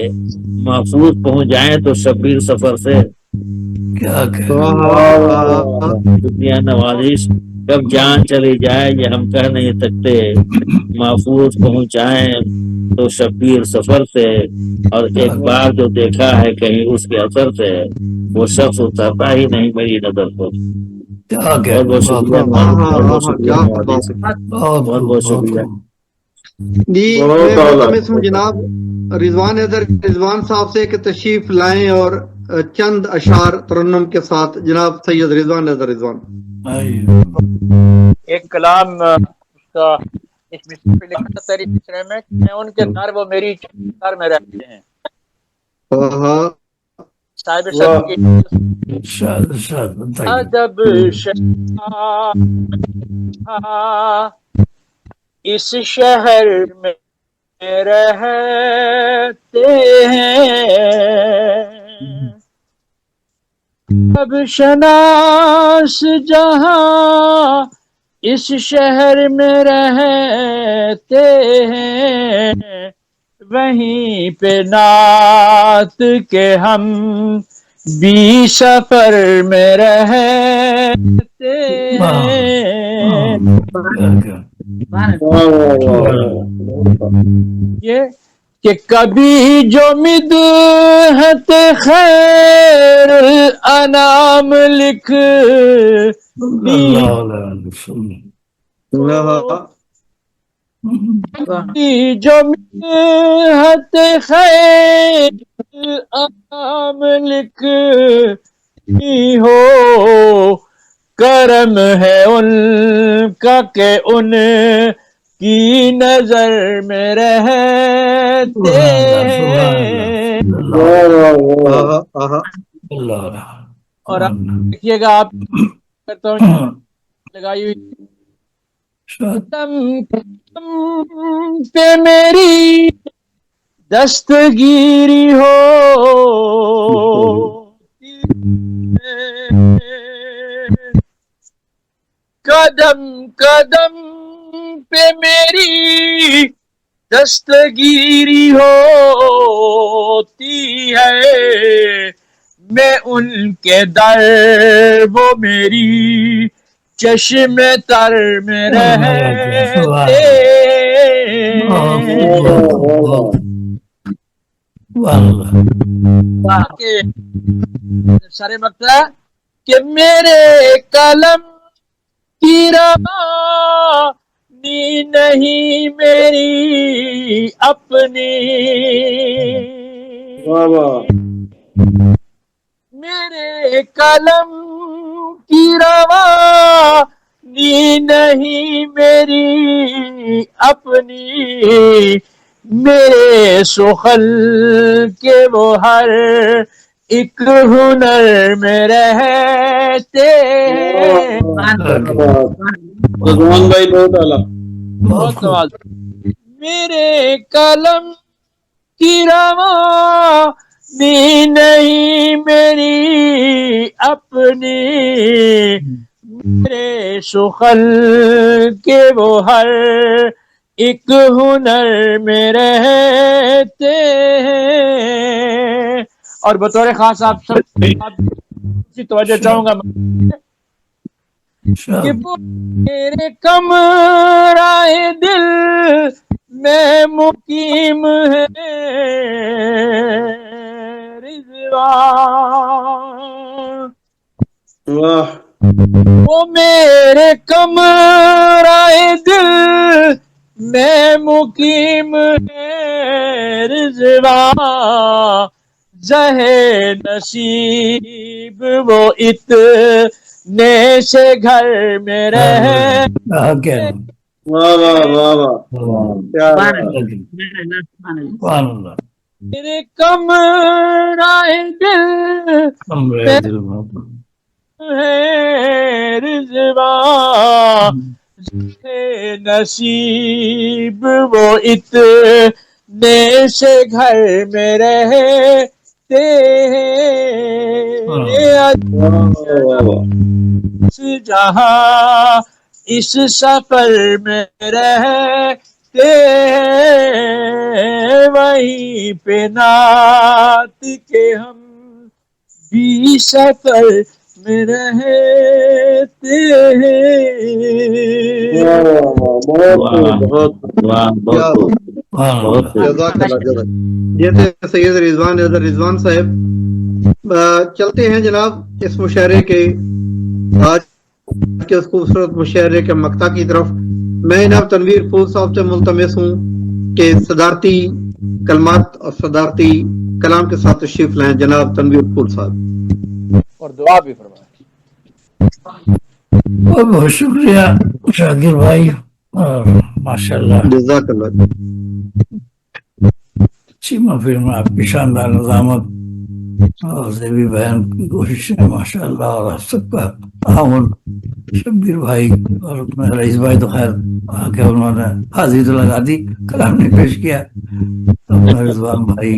محفوظ پہنچ جائیں تو شبیر سفر سے. شکریہ نوازش. کب جان چلی جائے یہ ہم کہہ نہیں سکتے, محفوظ پہنچ جائیں تو شبیر سفر سے. اور ایک بار جو دیکھا ہے کہیں اس کے اثر سے, وہ شخص اترتا ہی نہیں میری نظر پر. بہت بہت شکریہ, بہت شکریہ نوازش, بہت بہت شکریہ. جی میں جناب رضوان صاحب سے کہ تشریف لائیں اور چند اشعار ترنم کے ساتھ. جناب سید رضوان ایک کلام اس کا اس مصر پہ لکھا تھا تیری مصر میں ان کے در وہ میری در میں رہتے ہیں. صاحب ادب اس شہر میں رہتے ہیں, اب شناس جہاں اس شہر میں رہتے ہیں, وہیں پہ نعت کے ہم بھی سفر میں رہتے ہیں. یہ کہ کبھی جو مدحت خیر الانام لکھ جو مدحت خیر الانام لکھنی ہو, کرم ہے ان کا کہ ان کی نظر میں رہتے ہیں. اور آپ دیکھیے گا, آپ کرتا ہوں لگائی ہوئی پہ میری دستگیری ہو, قدم قدم پہ میری دستگیری ہوتی ہے میں ان کے در وہ میری چشم تر میں رہتے سارے مقطع کہ میرے قلم کی روانی نہیں میری اپنی میرے قلم کی روانی نہیں میری اپنی میرے سخن کے وہ ہر ایک ہنر میں رہتے رضوان بھائی بہت اعلیٰ. بہت نواز. میرے قلم کی روانی نہیں میری اپنی میرے سخن کے وہ ہر ایک ہنر میں رہتے ہیں. اور بطور خاص آپ سب کی توجہ چاہوں گا کہ وہ میرے کمرائے دل میں مقیم ہے رضوان. وہ میرے کمرائے دل میں مقیم ہے رضوان. زہے نصیب وہ اتنے سے گھر میں رہتے. میرے کمرائے دل ہے رضوان. زہے نصیب وہ اتنے سے گھر میں رہتے جہاں اس سفر میں رہتے وہیں پہ نعت کے ہم بھی سفر میں رہتے یہ تھے سید رضوان صاحب. چلتے ہیں جناب اس مشاعرے کے آج کے اس خوبصورت مشاعرے کے مقطع کی طرف. میں جناب تنویر پھول صاحب سے ملتمس ہوں کہ صدارتی کلمات اور صدارتی کلام کے ساتھ تشریف لائیں. جناب تنویر پھول صاحب اور دعا بھی فرمائیں. بہت شکریہ شاکر بھائی اور ماشاءاللہ جزاک اللہ. اچھی محفل میں آپ کی شاندار نظامت اور زیبی بہن کی کوششیں ماشاءاللہ اور آپ سب کا تعاون. شبیر بھائی اور رئیس بھائی تو خیر آ کے انہوں نے حاضری تو لگا دی کلام نے پیش کیا. رضوان بھائی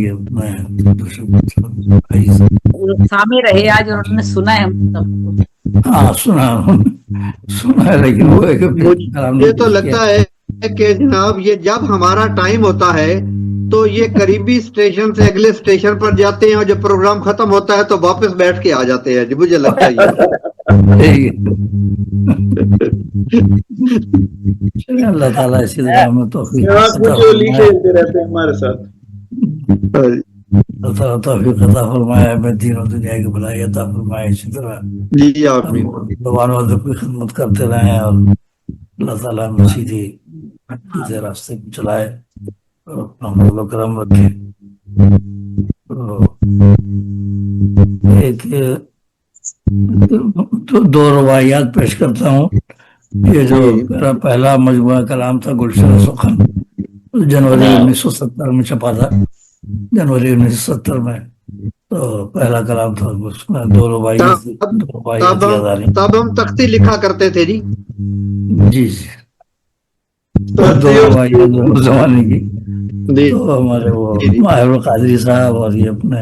سامع رہے آج اور انہوں نے سنا ہے ہم سب کو. ہاں سنا ہے لیکن وہ مجھے تو لگتا ہے کہ جناب یہ جب ہمارا ٹائم ہوتا ہے تو یہ قریبی اسٹیشن سے اگلے اسٹیشن پر جاتے ہیں اور جب پروگرام ختم ہوتا ہے تو واپس بیٹھ کے آ جاتے ہیں. جی مجھے لگتا ہے اللہ تعالیٰ اسی طرح میں توفیق رہتے ہیں ہمارے ساتھ. اللہ تعالیٰ توفیق عطا فرمائے. میں دین و دنیا کی بھلائی عطا فرمائے. اسی طرح جی آمین. زبان والوں کی خدمت کرتے رہیں اور اللہ تعالیٰ ہمیں سیدھے راستے پہ چلائے اور اپنا فضل و کرم رکھے. ایک دو روایات پیش کرتا ہوں. یہ جو میرا پہلا مجموعہ کلام تھا گلشن سخن جنوری 1970 میں چھپا تھا. جنوری 1970 میں تو پہلا کلام تھا. اس میں دو روایات تب ہم تختی لکھا کرتے تھے. جی جی دو روایات زمانے کی. تو ہمارے وہ ماہر القادری صاحب اور یہ اپنے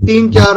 3-4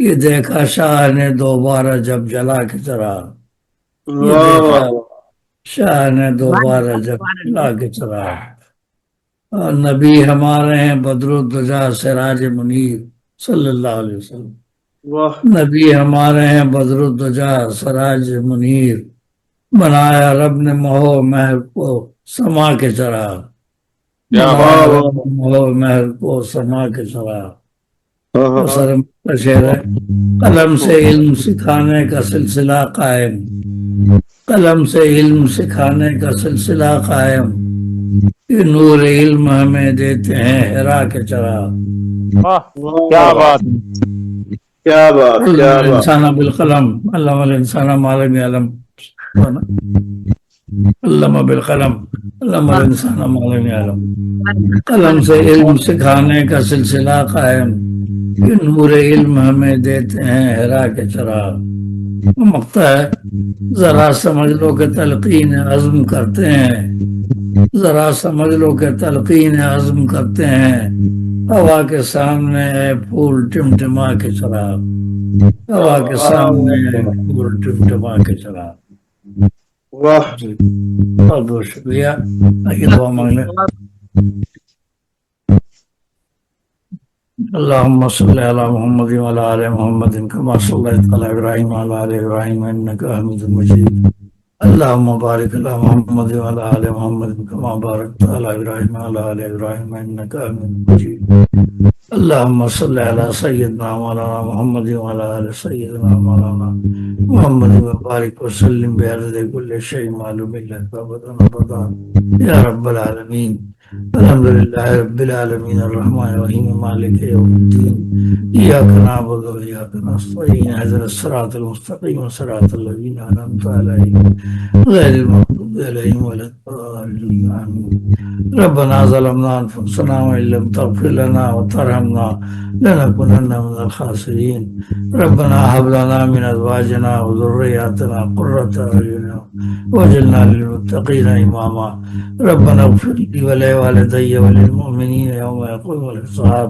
یہ دیکھا شاہ نے دوبارہ جب جلا کے چرا، یہ دیکھا شاہ نے دوبارہ جب جلا کے چرا، اور نبی ہمارے ہیں بدر الدجا سراج منیر صلی اللہ علیہ وسلم، نبی ہمارے ہیں بدر الدجا سراج منیر، بنایا رب نے مہو مہر کو سما کے چرا، بنایا رب نے مہو مہر کو سما کے چرا۔ شعر ہے، قلم سے علم سکھانے کا سلسلہ قائم، قلم سے علم سکھانے کا سلسلہ قائم، یہ نور علم ہمیں دیتے ہیں حرا کے چرا۔ کیا بات، کیا بات، علم کیا بات۔ الانسان بالقلم علم الانسان ما لم يعلم، علم بالقلم علم الانسان ما لم يعلم، قلم سے علم سکھانے کا سلسلہ قائم، یہ نور علم ہمیں دیتے ہیں حرا کے چرا۔ مقطع ہے، ذرا سمجھ لو کہ تلقین عزم کرتے ہیں، ذرا سمجھ لو کہ تلقین عزم کرتے ہیں، ہوا کے سامنے ہے پھول ٹمٹما کے چرا، ہوا کے سامنے ہے پھول ٹمٹما کے چرا۔ واہ، بہت بہت شکریہ، آئیے دعا مانگ لیں۔ اللهم صل على محمد وعلى آل محمد كما صليت على إبراهيم وعلى آل إبراهيم إنك حميد مجيد، اللهم بارك على محمد وعلى آل محمد كما باركت على إبراهيم وعلى آل إبراهيم إنك حميد مجيد، اللهم صل على سيدنا مولانا محمد وعلى آل سيدنا مولانا محمد وبارك وسلم بعدد كل شيء معلوم لك أبدا أبدا يا رب العالمين۔ الحمد لله رب العالمين الرحمن الرحيم مالك يوم الدين، إياك نعبد وإياك نستعين، اهدنا الصراط المستقيم صراط الذين أنعمت عليهم غير المغضوب عليهم ولا الضالين آمين۔ ربنا ظلمنا أنفسنا وإن لم تغفر لنا وترحمنا لنكونن من الخاسرين، ربنا هب لنا من أزواجنا وذرياتنا قرة أعين واجعلنا للمتقين إماما، ربنا اغفر لي ولوالدي وللمؤمنين يوم يقوم الحساب،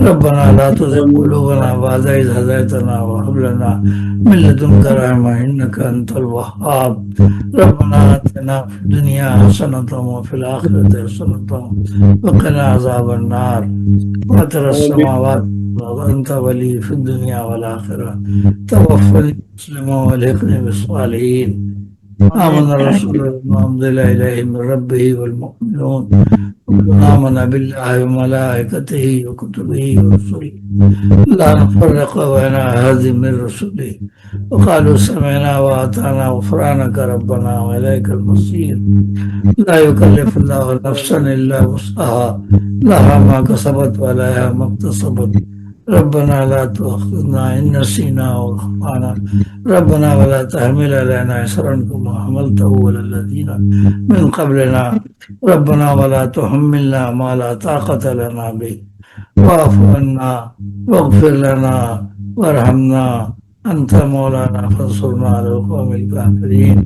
ربنا لا تزغ قلوبنا بعد إذ هديتنا وهب لنا من لدنك رحمة إنك أنت الوهاب، ربنا آتنا في الدنيا حسنة وفي الآخرة حسنة وقنا عذاب النار، وترى السماوات وأنت ولي في الدنيا والآخرة، توفني مسلما والحقني بالصالحين، آمن الرسول بما أنزل إليه من ربه والمؤمنون كلنا آمن بالله وملائكته وكتبه ورسله لا نفرق بين أحد من رسله وقالوا سمعنا وأطعنا غفرانك ربنا وإليك المصير، لا يكلف الله نفسا إلا وسعها لها ما كسبت وعليها ما اكتسبت، ربنا لا تؤاخذنا إن نسينا أو أخطأنا، ربنا ولا تحمل علينا إصرا كما حملته على الذين من قبلنا، ربنا ولا تحملنا ما لا طاقة لنا به، واعف عنا واغفر لنا وارحمنا أنت مولانا فانصرنا على القوم الكافرين،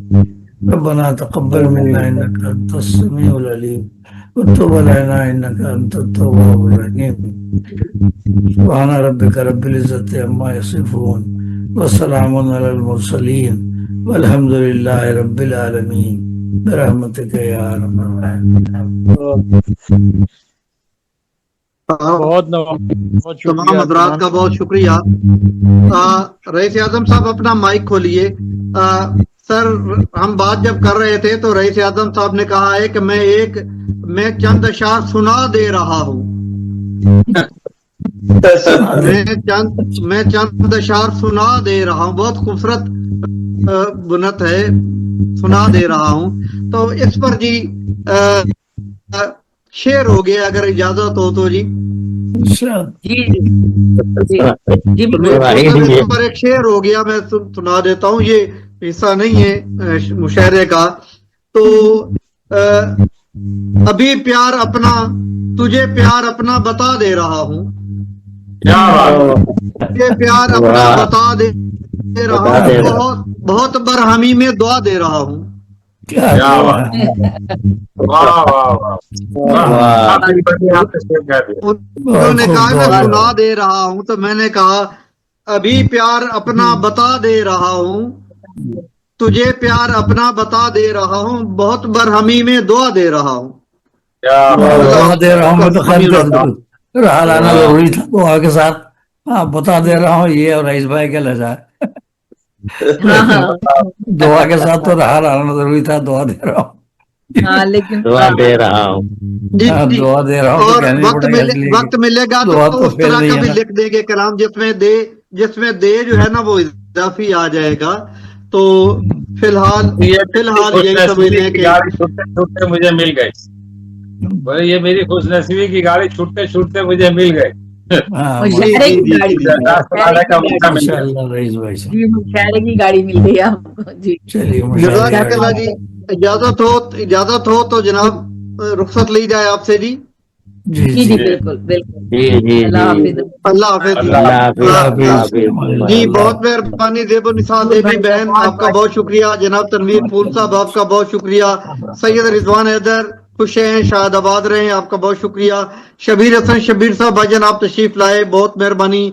ربنا تقبل منا إنك أنت السميع العليم وتب علينا إنك أنت التواب الرحيم، سبحان ربك رب العزة عما يصفون وسلام على المرسلين والحمد لله رب العالمين برحمتك يا أرحم الراحمين۔ بہت تمام حضرات کا بہت شکریہ۔ رئیس اعظم صاحب اپنا مائک کھولیے۔ سر ہم بات جب کر رہے تھے تو رئیس اعظم صاحب نے کہا ہے کہ میں چند اشعار سنا دے رہا ہوں، میں چند اشعار سنا دے رہا ہوں، بہت خوبصورت بنت ہے، سنا دے رہا ہوں۔ تو اس پر جی شعر ہو گیا اگر اجازت ہو تو جی۔ پر ایک شعر ہو گیا، میں سنا دیتا ہوں، یہ حصہ نہیں ہے مشاعرے کا۔ تو ابھی پیار اپنا تجھے پیار اپنا بتا دے رہا ہوں، تجھے پیار اپنا بتا دے رہا ہوں، بہت برہمی میں دعا دے رہا ہوں۔ انہوں نے کہا میں سنا دے رہا ہوں، تو میں نے کہا ابھی پیار اپنا بتا دے رہا ہوں، تجھے پیار اپنا بتا دے رہا ہوں، بہت برہمی میں دعا دے رہا ہوں. دعا دے رہا ہوں میں تو خیر رہا لانا ضروری تھا دعا کے ساتھ. ہاں بتا دے رہا ہوں یہ اور رئیس بھائی کے لجا دعا کے ساتھ تو رہا لانا ضروری تھا. دعا دے رہا ہوں. ہاں لیکن دعا دے رہا ہوں. جی جی. دعا دے رہا ہوں اور تو کہنی پڑے گا وقت ملے گا دعا تو تو اس پھر طرح نہیں کا ہے بھی نا. لکھ دیں گے کلام جس میں دے جو ہے نا وہ اضافی آ جائے گا. تو فی الحال یہی سمجھ لیں کہ گاڑی چھوٹتے چھوٹتے مجھے مل گئی. بولے یہ میری خوش نصیبی کی گاڑی چھوٹتے چھوٹتے مجھے مل گئی. ہاں مشاعرے کی گاڑی کا موقع مل ماشاء گیا. اللہ رئیس بھائی صاحب. جی مشاعرے کی گاڑی مل گئی آپ کو. جی چلیے جزاک اللہ مشاہدہ. جی. اجازت ہو تو جناب رخصت لی جائے آپ سے. جی جی جی جی جی بالکل بالکل. جی جی اللہ جی. حافظ. اللہ حافظ. اللہ حافظ. اللہ اللہ حافظ. حافظ. جی بہت مہربانی زیب النساء دیوی بہن آپ کا بہت شکریہ. جناب تنویر پھول صاحب آپ کا بہت شکریہ. سید رضوان حیدر خوش ہیں شاد آباد رہیں آپ کا بہت شکریہ. شبیر حسن شبیر صاحب بھائی جان آپ تشریف لائے بہت مہربانی.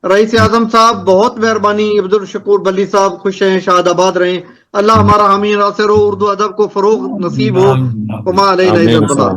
رئیس اعظم صاحب بہت مہربانی. عبد الشکور بلی صاحب خوش ہیں شاد آباد رہیں. اللہ ہمارا حامی ناصر ہو. اردو ادب کو فروغ نصیب ہو. وما علینا الا البلاغ.